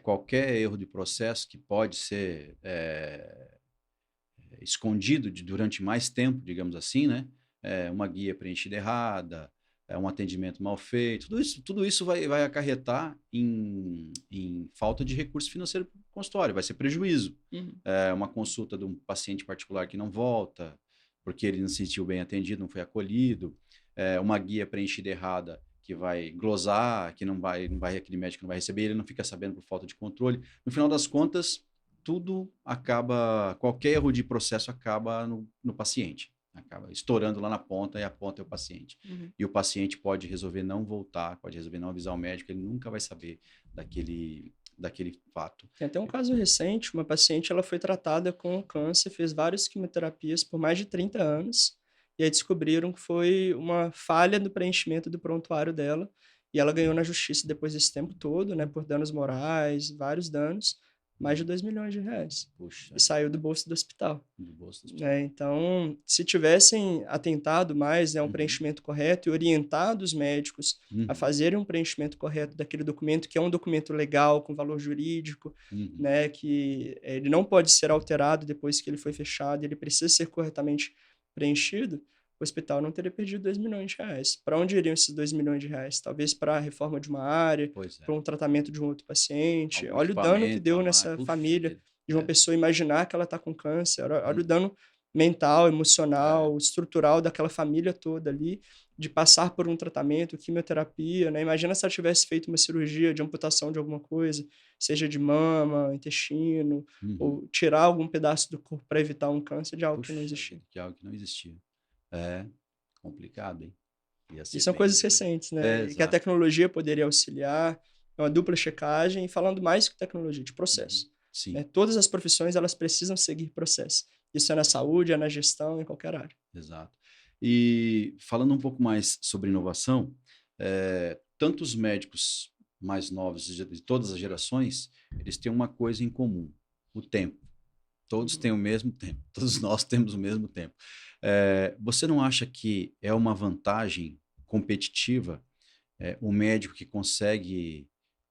qualquer erro de processo que pode ser escondido durante mais tempo, digamos assim, né? Uma guia preenchida errada, um atendimento mal feito, tudo isso vai acarretar em falta de recurso financeiro para o consultório, vai ser prejuízo. Uhum. Uma consulta de um paciente particular que não volta, porque ele não se sentiu bem atendido, não foi acolhido, uma guia preenchida errada que vai glosar, que aquele médico não vai receber, ele não fica sabendo por falta de controle. No final das contas, tudo acaba, qualquer erro de processo acaba no paciente. Acaba estourando lá na ponta e a ponta é o paciente. Uhum. E o paciente pode resolver não voltar, pode resolver não avisar o médico, ele nunca vai saber daquele fato. Tem até um caso recente, uma paciente ela foi tratada com câncer, fez várias quimioterapias por mais de 30 anos, e aí descobriram que foi uma falha no preenchimento do prontuário dela, e ela ganhou na justiça depois desse tempo todo, né, por danos morais, vários danos, mais de R$ 2 milhões. Puxa, E saiu do bolso do hospital. do bolso do hospital. Né? Então, se tivessem atentado mais, né, um Uhum. preenchimento correto e orientado os médicos a Uhum. fazerem um preenchimento correto daquele documento, que é um documento legal, com valor jurídico, Uhum. né, que ele não pode ser alterado depois que ele foi fechado, ele precisa ser corretamente preenchido, o hospital não teria perdido R$ 2 milhões. Para onde iriam esses R$ 2 milhões? Talvez para a reforma de uma área, Pois é. para um tratamento de um outro paciente. Algum Olha o dano que equipamento a deu mais. nessa Puxa família, vida. de uma pessoa imaginar que ela está com câncer. Olha o Uhum. dano mental, emocional, estrutural daquela família toda ali, de passar por um tratamento, quimioterapia, né? Imagina se ela tivesse feito uma cirurgia de amputação de alguma coisa, seja de mama, intestino, Uhum. ou tirar algum pedaço do corpo para evitar um câncer de algo que não Puxa existia. vida, que é algo que não existia. É complicado, hein? Ia E ser são bem coisas complicado. recentes, né? E que a Exato. tecnologia poderia auxiliar, é uma dupla checagem, e falando mais que tecnologia, de processo. Uhum. Sim, Né? Todas as profissões, elas precisam seguir processo. Isso é na saúde, é na gestão, em qualquer área. exato. E falando um pouco mais sobre inovação, tanto os médicos mais novos de todas as gerações, eles têm uma coisa em comum: o tempo. Todos Uhum. têm o mesmo tempo, todos nós temos o mesmo tempo. Você não acha que é uma vantagem competitiva o médico que consegue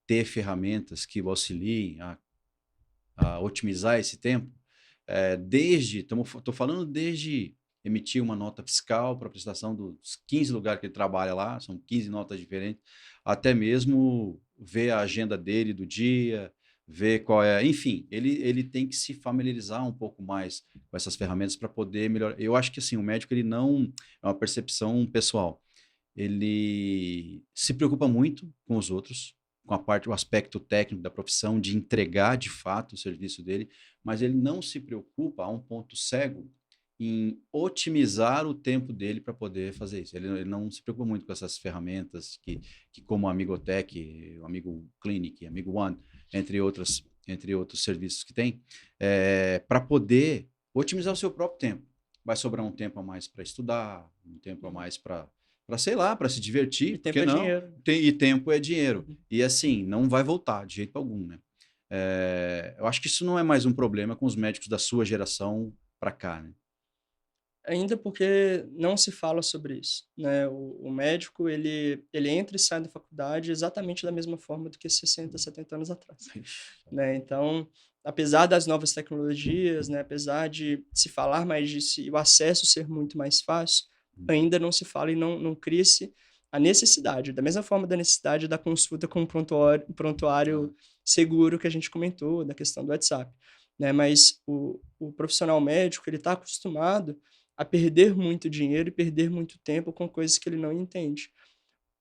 ter ferramentas que o auxiliem a otimizar esse tempo? Estou falando desde emitir uma nota fiscal para a prestação dos 15 lugares que ele trabalha lá, são 15 notas diferentes, até mesmo ver a agenda dele do dia, ver qual é. Enfim, ele tem que se familiarizar um pouco mais com essas ferramentas para poder melhorar. Eu acho que assim, o médico ele não. É uma percepção pessoal. Ele se preocupa muito com os outros, com a parte, o aspecto técnico da profissão, de entregar de fato o serviço dele, mas ele não se preocupa, a um ponto cego, em otimizar o tempo dele para poder fazer isso. Ele não se preocupa muito com essas ferramentas que como o Amigotech, o Amigo Clinic, Amigo One, entre outros serviços que tem, para poder otimizar o seu próprio tempo. Vai sobrar um tempo a mais para estudar, um tempo a mais sei lá, para se divertir, E por tempo que é não? dinheiro. E tempo é dinheiro. Uhum. E assim, não vai voltar de jeito algum, né? Eu acho que isso não é mais um problema com os médicos da sua geração para cá, né? Ainda porque não se fala sobre isso, né? O médico, ele entra e sai da faculdade exatamente da mesma forma do que 60, 70 anos atrás, né? Então, apesar das novas tecnologias, né, apesar de se falar mais disso e o acesso ser muito mais fácil, ainda não se fala e não cria-se a necessidade, da mesma forma da necessidade da consulta com um prontuário seguro que a gente comentou, da questão do WhatsApp, né? Mas o profissional médico, ele está acostumado a perder muito dinheiro e perder muito tempo com coisas que ele não entende.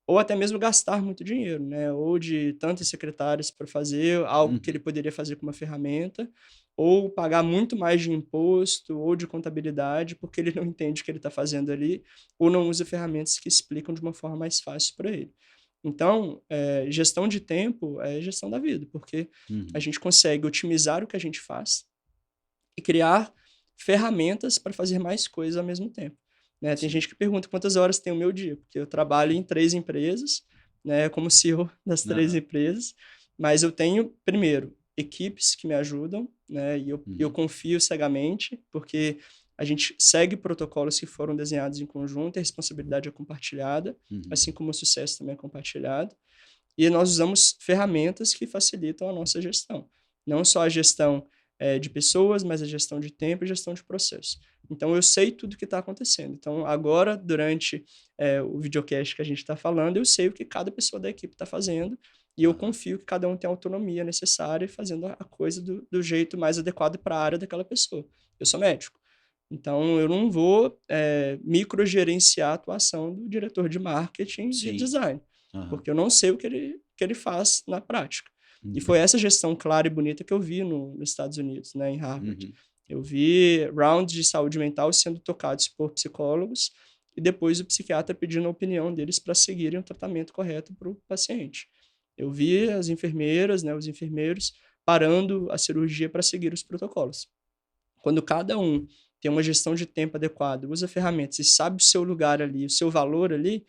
Ou até mesmo gastar muito dinheiro, né? Ou de tantos secretários para fazer algo que ele Uhum. poderia fazer com uma ferramenta, ou pagar muito mais de imposto ou de contabilidade, porque ele não entende o que ele está fazendo ali, ou não usa ferramentas que explicam de uma forma mais fácil para ele. Então, gestão de tempo é gestão da vida, porque a Uhum. gente consegue otimizar o que a gente faz e criar ferramentas para fazer mais coisas ao mesmo tempo, né. Tem Sim. gente que pergunta quantas horas tem o meu dia, porque eu trabalho em 3 empresas, né, como CEO das 3 Aham. empresas, mas eu tenho, primeiro, equipes que me ajudam, né, e eu Uhum. confio cegamente, porque a gente segue protocolos que foram desenhados em conjunto, e a responsabilidade é compartilhada, Uhum. assim como o sucesso também é compartilhado. E nós usamos ferramentas que facilitam a nossa gestão. Não só a gestão de pessoas, mas a gestão de tempo e gestão de processo. Então, eu sei tudo o que está acontecendo. Então, agora, durante o videocast que a gente está falando, eu sei o que cada pessoa da equipe está fazendo e eu confio que cada um tem a autonomia necessária e fazendo a coisa do jeito mais adequado para a área daquela pessoa. Eu sou médico. Então, eu não vou microgerenciar a atuação do diretor de marketing de Sim. design, porque eu não sei o que ele faz na prática. E foi Uhum. essa gestão clara e bonita que eu vi nos Estados Unidos, né, em Harvard. Uhum. Eu vi rounds de saúde mental sendo tocados por psicólogos e depois o psiquiatra pedindo a opinião deles para seguirem o tratamento correto para o paciente. Eu vi as enfermeiras, né, os enfermeiros parando a cirurgia para seguir os protocolos. Quando cada um tem uma gestão de tempo adequada, usa ferramentas e sabe o seu lugar ali, o seu valor ali,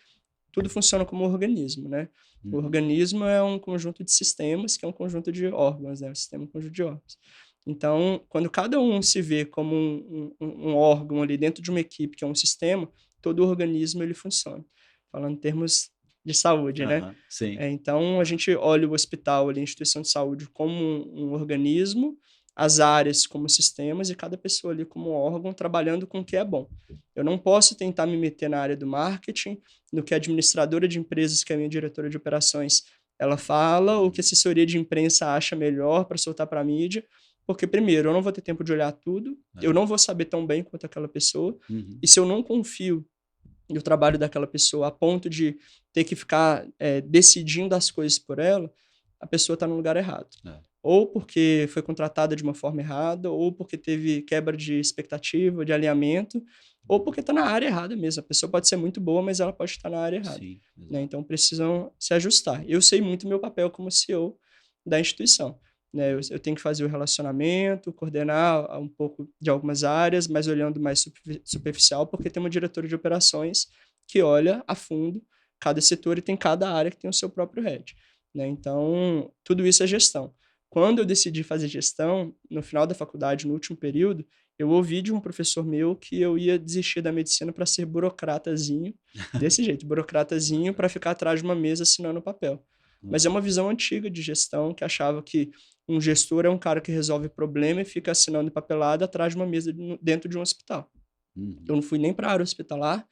tudo funciona como um organismo, né? O Uhum. organismo é um conjunto de sistemas, que é um conjunto de órgãos, né? O sistema é um conjunto de órgãos. Então, quando cada um se vê como um órgão ali dentro de uma equipe, que é um sistema, todo o organismo ele funciona. Falando em termos de saúde, né? Aham. Sim. Então, a gente olha o hospital ali, a instituição de saúde, como um organismo, as áreas como sistemas e cada pessoa ali como órgão trabalhando com o que é bom. Eu não posso tentar me meter na área do marketing, no que a administradora de empresas, que é a minha diretora de operações, ela fala, ou que a assessoria de imprensa acha melhor para soltar para a mídia, porque, primeiro, eu não vou ter tempo de olhar tudo, eu não vou saber tão bem quanto aquela pessoa, Uhum. e se eu não confio no trabalho daquela pessoa a ponto de ter que ficar decidindo as coisas por ela, a pessoa está no lugar errado. Ou porque foi contratada de uma forma errada, ou porque teve quebra de expectativa, de alinhamento, ou porque está na área errada mesmo. A pessoa pode ser muito boa, mas ela pode estar na área errada. Sim, Né? exato. Então precisam se ajustar. Eu sei muito meu papel como CEO da instituição. Né? Eu tenho que fazer o relacionamento, coordenar um pouco de algumas áreas, mas olhando mais superficial, porque tem uma diretora de operações que olha a fundo cada setor e tem cada área que tem o seu próprio head. Né? Então, tudo isso é gestão. Quando eu decidi fazer gestão, no final da faculdade, no último período, eu ouvi de um professor meu que eu ia desistir da medicina para ser burocratazinho, desse jeito, burocratazinho para ficar atrás de uma mesa assinando papel. Mas é uma visão antiga de gestão que achava que um gestor é um cara que resolve problema e fica assinando papelada atrás de uma mesa dentro de um hospital. Uhum. Eu não fui nem para a área hospitalar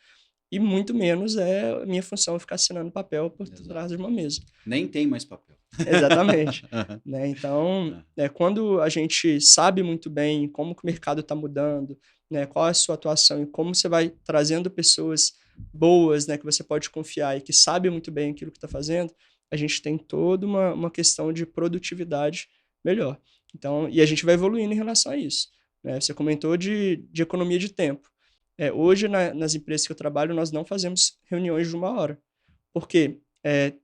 e muito menos é minha função ficar assinando papel por trás Exato. de uma mesa. Nem tem mais papel. Exatamente. Aham. Né? Então, Aham. quando a gente sabe muito bem como que o mercado está mudando, né, qual é a sua atuação e como você vai trazendo pessoas boas, né, que você pode confiar e que sabem muito bem aquilo que está fazendo, a gente tem toda uma questão de produtividade melhor. Então, e a gente vai evoluindo em relação a isso. Né? Você comentou de economia de tempo. Hoje, nas empresas que eu trabalho, nós não fazemos reuniões de 1 hora. Por quê?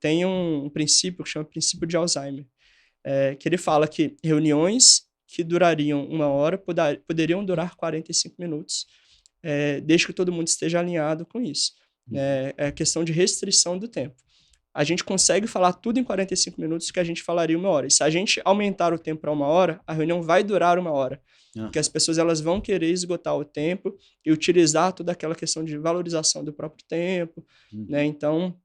Tem um princípio que chama princípio de Alzheimer, que ele fala que reuniões que durariam 1 hora poderiam durar 45 minutos, desde que todo mundo esteja alinhado com isso. Uhum. É questão de restrição do tempo. A gente consegue falar tudo em 45 minutos que a gente falaria 1 hora. E se a gente aumentar o tempo para 1 hora, a reunião vai durar 1 hora. Porque as Aham. pessoas elas vão querer esgotar o tempo e utilizar toda aquela questão de valorização do próprio tempo. Né? Uhum. Então,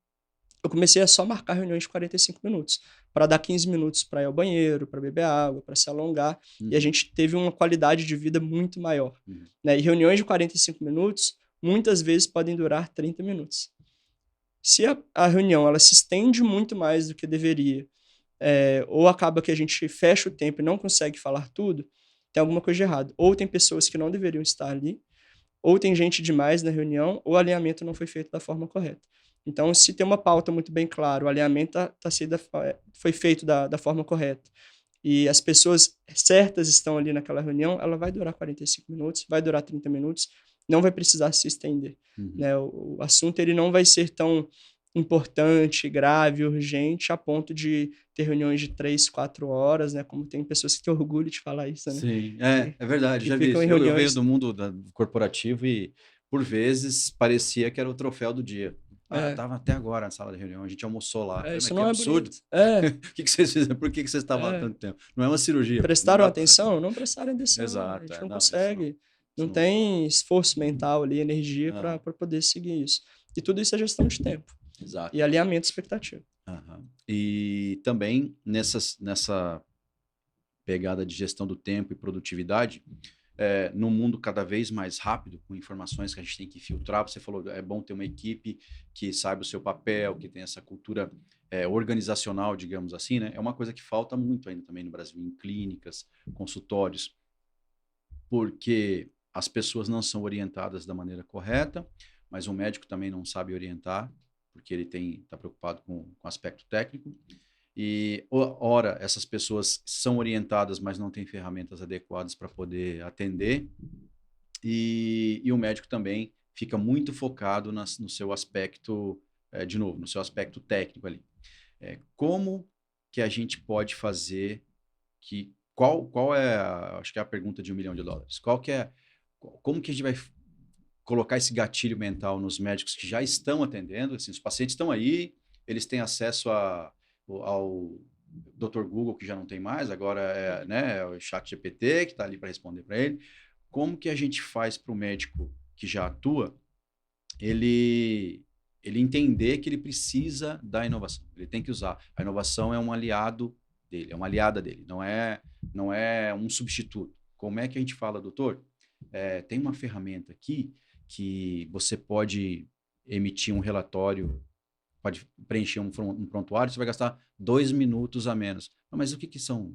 eu comecei a só marcar reuniões de 45 minutos, para dar 15 minutos para ir ao banheiro, para beber água, para se alongar, e a Uhum. gente teve uma qualidade de vida muito maior. Uhum. Né? E reuniões de 45 minutos, muitas vezes podem durar 30 minutos. Se a reunião ela se estende muito mais do que deveria, ou acaba que a gente fecha o tempo e não consegue falar tudo, tem alguma coisa de errado. Ou tem pessoas que não deveriam estar ali, ou tem gente demais na reunião, ou o alinhamento não foi feito da forma correta. Então, se tem uma pauta muito bem clara, o alinhamento foi feito da forma correta, e as pessoas certas estão ali naquela reunião, ela vai durar 45 minutos, vai durar 30 minutos, não vai precisar se estender. Uhum. Né? O assunto ele não vai ser tão importante, grave, urgente, a ponto de ter reuniões de 3, 4 horas, né? Como tem pessoas que têm orgulho de falar isso, né? Sim, Que, é verdade, que já vi ficam isso. em Eu venho reuniões. do mundo corporativo e, por vezes, parecia que era o troféu do dia. Ah, É, estava até agora na sala de reunião, a gente almoçou lá. Falei, mas isso que não é absurdo. bonito. O que vocês fizeram? Por que vocês estavam lá É. tanto tempo? Não é uma cirurgia, pô, não Prestaram dá pra... atenção? Não prestaram atenção. A Exato, gente não não, isso não. consegue, Isso não não. tem esforço mental ali, energia para Aham, poder seguir isso. E tudo isso é gestão de tempo exato. e alinhamento de expectativa. Aham. E também nessa pegada de gestão do tempo e produtividade, num mundo cada vez mais rápido, com informações que a gente tem que filtrar. Você falou, é bom ter uma equipe que saiba o seu papel, que tem essa cultura organizacional, digamos assim, né? É uma coisa que falta muito ainda também no Brasil, em clínicas, consultórios, porque as pessoas não são orientadas da maneira correta, mas o médico também não sabe orientar, porque ele está preocupado com o aspecto técnico. E, ora, essas pessoas são orientadas, mas não têm ferramentas adequadas para poder atender. E o médico também fica muito focado no seu aspecto, de novo, no seu aspecto técnico ali. Como que a gente pode fazer que... Qual é, acho que é a pergunta de $1 milhão. Como que a gente vai colocar esse gatilho mental nos médicos que já estão atendendo? Assim, os pacientes estão aí, eles têm acesso ao Dr. Google, que já não tem mais, agora é o ChatGPT, que está ali para responder para ele. Como que a gente faz para o médico que já atua, ele entender que ele precisa da inovação? Ele tem que usar. A inovação é um aliado dele, é uma aliada dele, não é um substituto. Como é que a gente fala, doutor? Tem uma ferramenta aqui que você pode emitir um relatório, pode preencher um prontuário, você vai gastar 2 minutos a menos. Mas o que são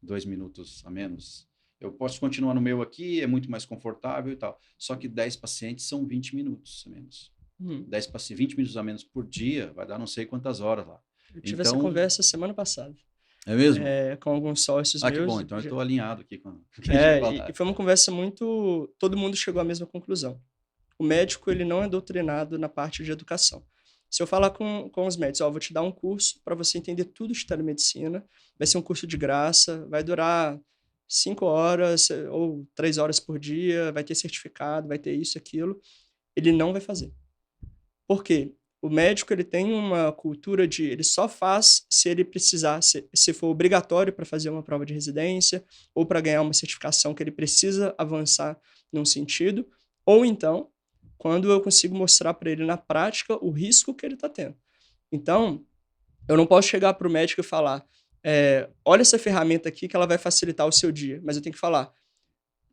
2 minutos a menos? Eu posso continuar no meu aqui, é muito mais confortável e tal. Só que 10 pacientes são 20 minutos a menos. 20 minutos a menos por dia vai dar não sei quantas horas lá. Eu tive essa conversa semana passada. É mesmo? Com alguns sócios meus. Que bom, então eu estou alinhado aqui com o que a gente vai falar. E foi uma conversa muito... Todo mundo chegou à mesma conclusão. O médico, ele não é doutrinado na parte de educação. Se eu falar com os médicos, vou te dar um curso para você entender tudo de telemedicina, vai ser um curso de graça, vai durar 5 horas ou 3 horas por dia, vai ter certificado, vai ter isso, aquilo, ele não vai fazer. Por quê? O médico, ele tem uma cultura de... Ele só faz se ele precisar, se for obrigatório para fazer uma prova de residência ou para ganhar uma certificação que ele precisa avançar num sentido, ou então, quando eu consigo mostrar para ele na prática o risco que ele está tendo. Então, eu não posso chegar para o médico e falar, olha essa ferramenta aqui que ela vai facilitar o seu dia. Mas eu tenho que falar,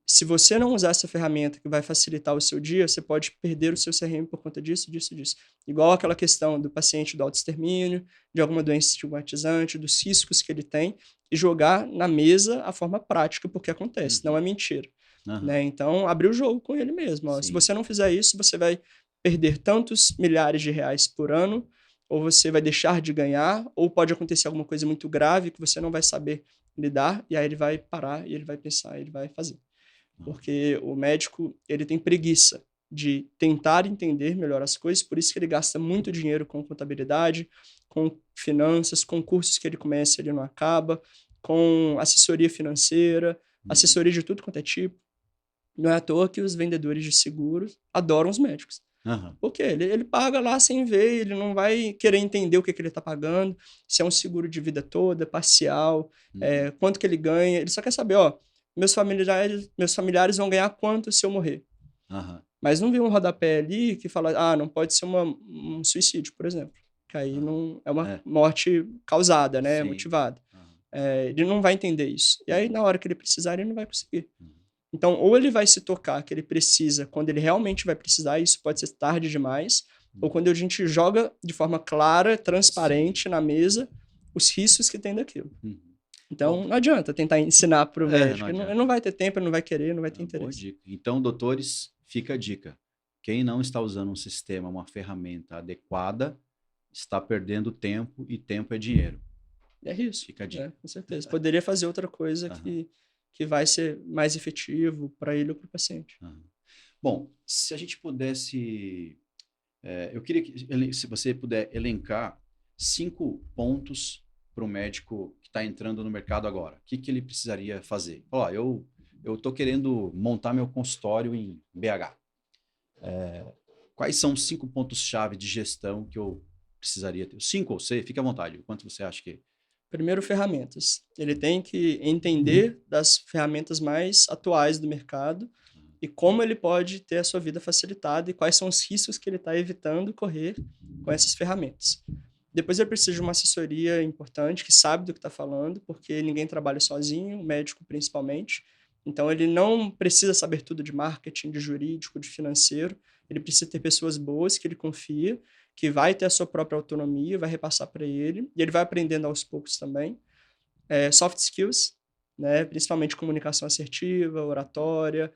se você não usar essa ferramenta que vai facilitar o seu dia, você pode perder o seu CRM por conta disso, disso, disso. Igual aquela questão do paciente do autoextermínio, de alguma doença estigmatizante, dos riscos que ele tem, e jogar na mesa a forma prática, porque acontece, não é mentira. Né? Então, abrir o jogo com ele mesmo. Se você não fizer isso, você vai perder tantos milhares de reais por ano, ou você vai deixar de ganhar, ou pode acontecer alguma coisa muito grave que você não vai saber lidar, e aí ele vai parar, e ele vai pensar, e ele vai fazer. Porque o médico, ele tem preguiça de tentar entender melhor as coisas, por isso que ele gasta muito dinheiro com contabilidade, com finanças, com cursos que ele começa e ele não acaba, com assessoria financeira, assessoria de tudo quanto é tipo. Não é à toa que os vendedores de seguros adoram os médicos. Porque ele paga lá sem ver, ele não vai querer entender o que ele está pagando, se é um seguro de vida toda, parcial, quanto que ele ganha. Ele só quer saber, meus familiares vão ganhar quanto se eu morrer. Mas não vê um rodapé ali que fala, não pode ser um suicídio, por exemplo. Que aí não é uma morte causada, né? Motivada. Ele não vai entender isso. E aí, na hora que ele precisar, ele não vai conseguir. Então, ou ele vai se tocar que ele precisa, quando ele realmente vai precisar, isso pode ser tarde demais, ou quando a gente joga de forma clara, transparente na mesa, os riscos que tem daquilo. Então, não adianta tentar ensinar para o médico. Ele não vai ter tempo, ele não vai querer, não vai ter interesse. Boa dica. Então, doutores, fica a dica. Quem não está usando um sistema, uma ferramenta adequada, está perdendo tempo, e tempo é dinheiro. É isso. Fica a dica. Com certeza. Poderia fazer outra coisa que vai ser mais efetivo para ele ou para o paciente. Bom, se a gente pudesse... eu queria que, se você puder elencar 5 pontos para o médico que está entrando no mercado agora. O que ele precisaria fazer? Eu estou querendo montar meu consultório em BH. Quais são os 5 pontos-chave de gestão que eu precisaria ter? 5 ou 6? Fique à vontade. Quanto você acha que... Primeiro, ferramentas. Ele tem que entender das ferramentas mais atuais do mercado e como ele pode ter a sua vida facilitada e quais são os riscos que ele está evitando correr com essas ferramentas. Depois ele precisa de uma assessoria importante, que sabe do que está falando, porque ninguém trabalha sozinho, o médico principalmente. Então, ele não precisa saber tudo de marketing, de jurídico, de financeiro. Ele precisa ter pessoas boas que ele confia, que vai ter a sua própria autonomia, vai repassar para ele, e ele vai aprendendo aos poucos também. Soft skills, né? Principalmente comunicação assertiva, oratória,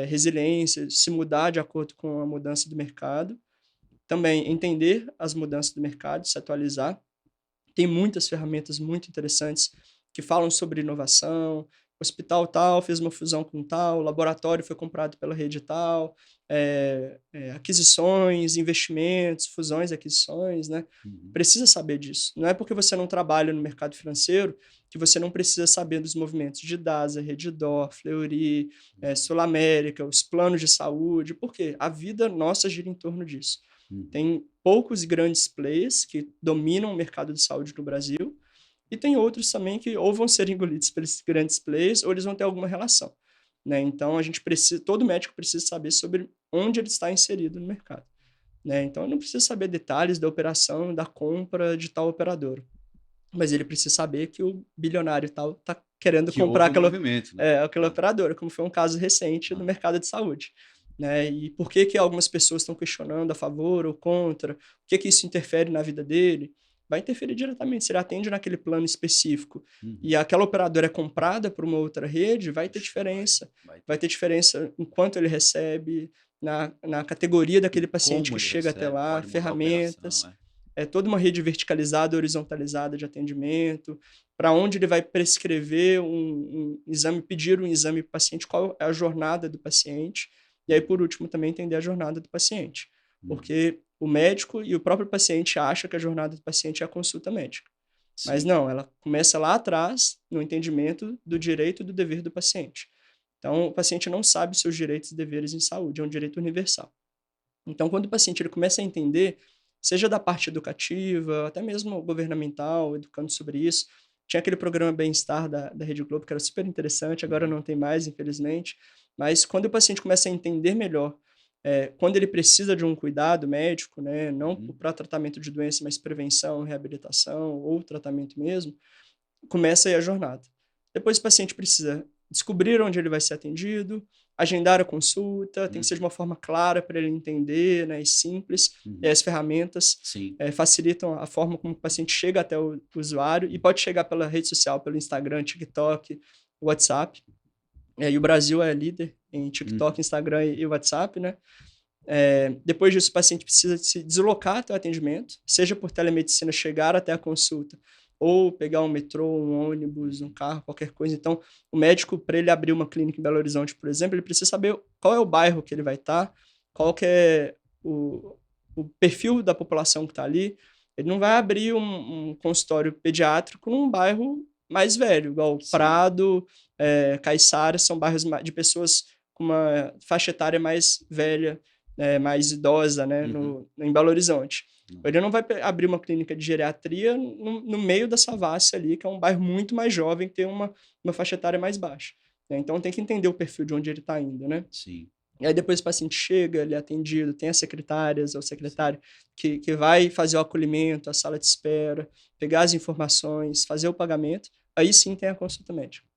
resiliência, se mudar de acordo com a mudança do mercado. Também entender as mudanças do mercado, se atualizar. Tem muitas ferramentas muito interessantes que falam sobre inovação. Hospital tal fez uma fusão com tal, laboratório foi comprado pela rede tal, aquisições, investimentos, fusões, aquisições, né? Uhum. Precisa saber disso. Não é porque você não trabalha no mercado financeiro que você não precisa saber dos movimentos de DASA, Redditor, Fleury, Sul América, os planos de saúde, porque a vida nossa gira em torno disso. Uhum. Tem poucos grandes players que dominam o mercado de saúde no Brasil e tem outros também que ou vão ser engolidos pelos grandes players ou eles vão ter alguma relação, né? Então a gente precisa, todo médico precisa saber sobre onde ele está inserido no mercado, né? Então ele não precisa saber detalhes da operação, da compra de tal operador, mas ele precisa saber que o bilionário tal está querendo Que comprar houve um movimento, né? aquela operadora, como foi um caso recente no mercado de saúde. Né? E por que que algumas pessoas estão questionando a favor ou contra? O que que isso interfere na vida dele? Vai interferir diretamente. Se ele atende naquele plano específico e aquela operadora é comprada por uma outra rede, vai ter diferença. Vai ter diferença em quanto ele recebe, na categoria daquele paciente Como que ele chega até recebe, lá, pode mudar a operação, ferramentas. É toda uma rede verticalizada, horizontalizada de atendimento, para onde ele vai prescrever um exame, pedir um exame para o paciente, qual é a jornada do paciente. E aí, por último, também entender a jornada do paciente. Porque o médico e o próprio paciente acham que a jornada do paciente é a consulta médica. Mas Sim. não, ela começa lá atrás, no entendimento do direito e do dever do paciente. Então, o paciente não sabe seus direitos e deveres em saúde, é um direito universal. Então, quando o paciente ele começa a entender, seja da parte educativa, até mesmo governamental, educando sobre isso, tinha aquele programa Bem-Estar da Rede Globo, que era super interessante, agora não tem mais, infelizmente, mas quando o paciente começa a entender melhor, quando ele precisa de um cuidado médico, né, não para tratamento de doença, mas prevenção, reabilitação ou tratamento mesmo, começa aí a jornada. Depois o paciente precisa descobrir onde ele vai ser atendido, agendar a consulta, tem que ser de uma forma clara para ele entender, né, e simples. E as ferramentas Sim. facilitam a forma como o paciente chega até o usuário e pode chegar pela rede social, pelo Instagram, TikTok, WhatsApp. E o Brasil é líder em TikTok, Instagram e WhatsApp, né? Depois disso, o paciente precisa se deslocar até o atendimento, seja por telemedicina chegar até a consulta, ou pegar um metrô, um ônibus, um carro, qualquer coisa. Então, o médico, para ele abrir uma clínica em Belo Horizonte, por exemplo, ele precisa saber qual é o bairro que ele vai estar, qual que é o perfil da população que está ali. Ele não vai abrir um consultório pediátrico num bairro mais velho, igual Sim. Prado, Caiçara, são bairros de pessoas com uma faixa etária mais velha, mais idosa, né, em Belo Horizonte. Ele não vai abrir uma clínica de geriatria no meio da Savassi ali, que é um bairro muito mais jovem, que tem uma faixa etária mais baixa, né? Então tem que entender o perfil de onde ele está indo, né? Sim. E aí depois o paciente chega, ele é atendido, tem as secretárias ou secretário que vai fazer o acolhimento, a sala de espera, pegar as informações, fazer o pagamento, aí sim tem a consulta médica.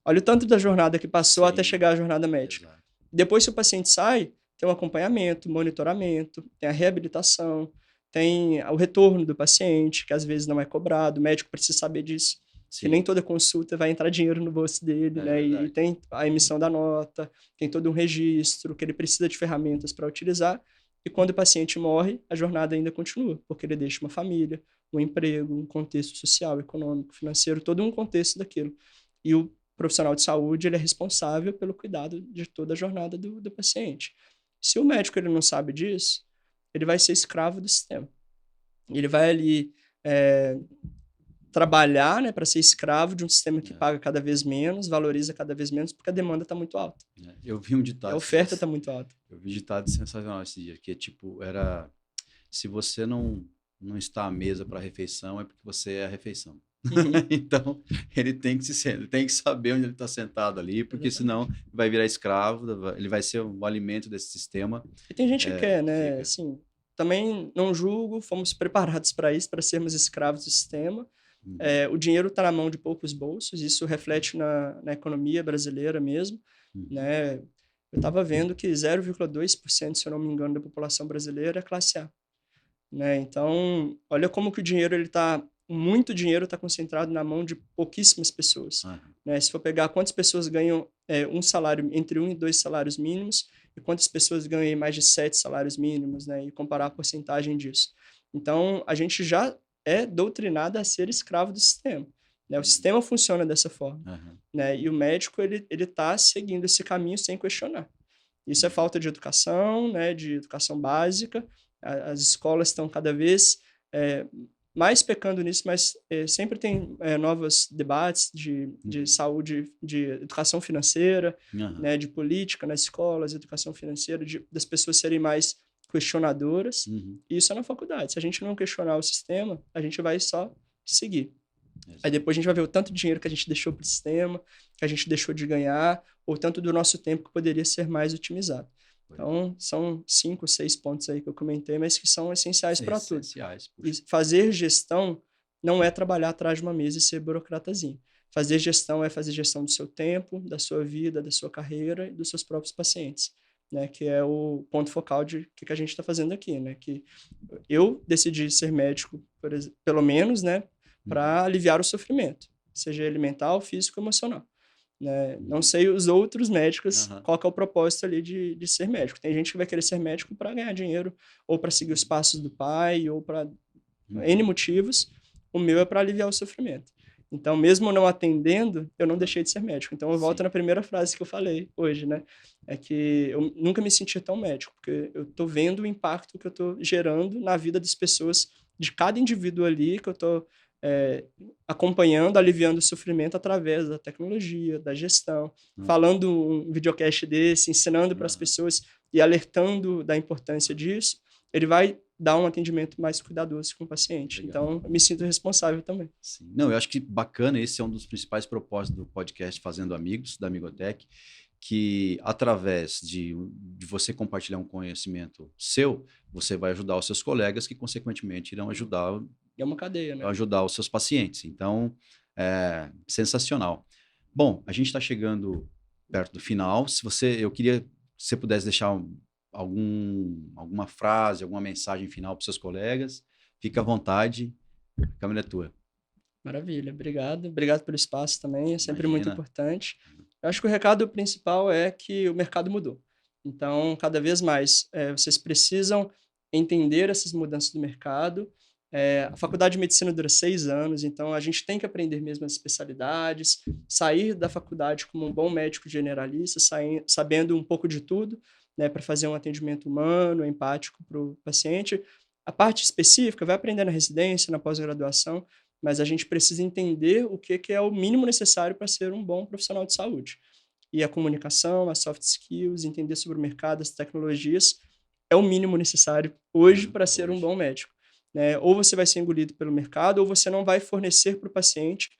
Olha o tanto da jornada que passou até chegar à jornada médica. Exato. Depois, se o paciente sai, tem um acompanhamento, monitoramento, tem a reabilitação, tem o retorno do paciente, que às vezes não é cobrado, o médico precisa saber disso, que nem toda consulta vai entrar dinheiro no bolso dele, né? E tem a emissão da nota, tem todo um registro, que ele precisa de ferramentas para utilizar, e quando o paciente morre, a jornada ainda continua, porque ele deixa uma família, um emprego, um contexto social, econômico, financeiro, todo um contexto daquilo. E o profissional de saúde ele é responsável pelo cuidado de toda a jornada do paciente. Se o médico ele não sabe disso, ele vai ser escravo do sistema. Ele vai ali trabalhar, né, para ser escravo de um sistema que paga cada vez menos, valoriza cada vez menos, porque a demanda está muito alta. Eu vi um ditado. A oferta está muito alta. Eu vi um ditado sensacional esse dia, que tipo, era: se você não está à mesa para a refeição, é porque você é a refeição. Então, ele tem que saber onde ele está sentado ali, porque senão vai virar escravo, ele vai ser o alimento desse sistema. E tem gente que quer, né? Assim, também não julgo, fomos preparados para isso, para sermos escravos do sistema. O dinheiro está na mão de poucos bolsos, isso reflete na economia brasileira mesmo, né? Eu estava vendo que 0,2%, se eu não me engano, da população brasileira é classe A, né? Então, olha como que o dinheiro muito dinheiro está concentrado na mão de pouquíssimas pessoas, né? Se for pegar quantas pessoas ganham um salário entre 1 e 2 salários mínimos e quantas pessoas ganham mais de 7 salários mínimos, né? E comparar a porcentagem disso. Então, a gente já é doutrinado a ser escravo do sistema, né? O sistema funciona dessa forma, né? E o médico ele está seguindo esse caminho sem questionar. Isso é falta de educação, né? De educação básica. As escolas estão cada vez mais pecando nisso, mas sempre tem novos debates de saúde, de educação financeira, né, de política nas escolas, educação financeira, das pessoas serem mais questionadoras. E isso é na faculdade. Se a gente não questionar o sistema, a gente vai só seguir. Aí depois a gente vai ver o tanto de dinheiro que a gente deixou para o sistema, que a gente deixou de ganhar, ou tanto do nosso tempo que poderia ser mais otimizado. Então, são 5, 6 pontos aí que eu comentei, mas que são essenciais para tudo. E fazer gestão não é trabalhar atrás de uma mesa e ser burocratazinho. Fazer gestão é fazer gestão do seu tempo, da sua vida, da sua carreira e dos seus próprios pacientes, né? Que é o ponto focal de que a gente está fazendo aqui, né? Que eu decidi ser médico, pelo menos, né? Para aliviar o sofrimento, seja ele mental, físico ou emocional. Né? Não sei os outros médicos qual que é o propósito ali de ser médico. Tem gente que vai querer ser médico para ganhar dinheiro, ou para seguir os passos do pai, ou para N motivos. O meu é para aliviar o sofrimento. Então, mesmo não atendendo, eu não deixei de ser médico. Então, eu volto na primeira frase que eu falei hoje, né? É que eu nunca me senti tão médico, porque eu estou vendo o impacto que eu estou gerando na vida das pessoas, de cada indivíduo ali, que eu estou acompanhando, aliviando o sofrimento através da tecnologia, da gestão, falando um videocast desse, ensinando para as pessoas e alertando da importância disso, ele vai dar um atendimento mais cuidadoso com o paciente. Legal. Então, eu me sinto responsável também. Sim. Não, eu acho que bacana, esse é um dos principais propósitos do podcast Fazendo Amigos, da Amigotech, que através de você compartilhar um conhecimento seu, você vai ajudar os seus colegas que, consequentemente, irão ajudar... É uma cadeia, né? Ajudar os seus pacientes. Então, sensacional. Bom, a gente está chegando perto do final. Eu queria que você pudesse deixar alguma frase, alguma mensagem final para os seus colegas. Fica à vontade. A câmera é tua. Maravilha. Obrigado. Obrigado pelo espaço também. É sempre muito importante. Eu acho que o recado principal é que o mercado mudou. Então, cada vez mais, vocês precisam entender essas mudanças do mercado. A faculdade de medicina dura 6 anos, então a gente tem que aprender mesmo as especialidades, sair da faculdade como um bom médico generalista, sabendo um pouco de tudo, né, para fazer um atendimento humano, empático para o paciente. A parte específica vai aprender na residência, na pós-graduação, mas a gente precisa entender o que é o mínimo necessário para ser um bom profissional de saúde. E a comunicação, as soft skills, entender sobre o mercado, as tecnologias, é o mínimo necessário hoje para ser um bom médico. Né? Ou você vai ser engolido pelo mercado, ou você não vai fornecer para o paciente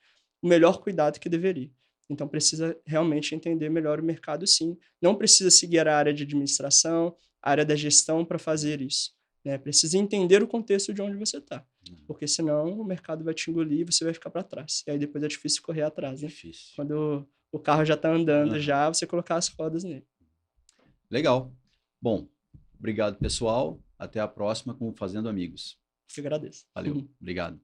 o melhor cuidado que deveria. Então, precisa realmente entender melhor o mercado, sim. Não precisa seguir a área de administração, a área da gestão para fazer isso. Né? Precisa entender o contexto de onde você está. Porque senão o mercado vai te engolir e você vai ficar para trás. E aí depois é difícil correr atrás. Né? Difícil. Quando o carro já está andando, já você colocar as rodas nele. Legal. Bom, obrigado, pessoal. Até a próxima com Fazendo Amigos. Eu agradeço. Valeu. Obrigado.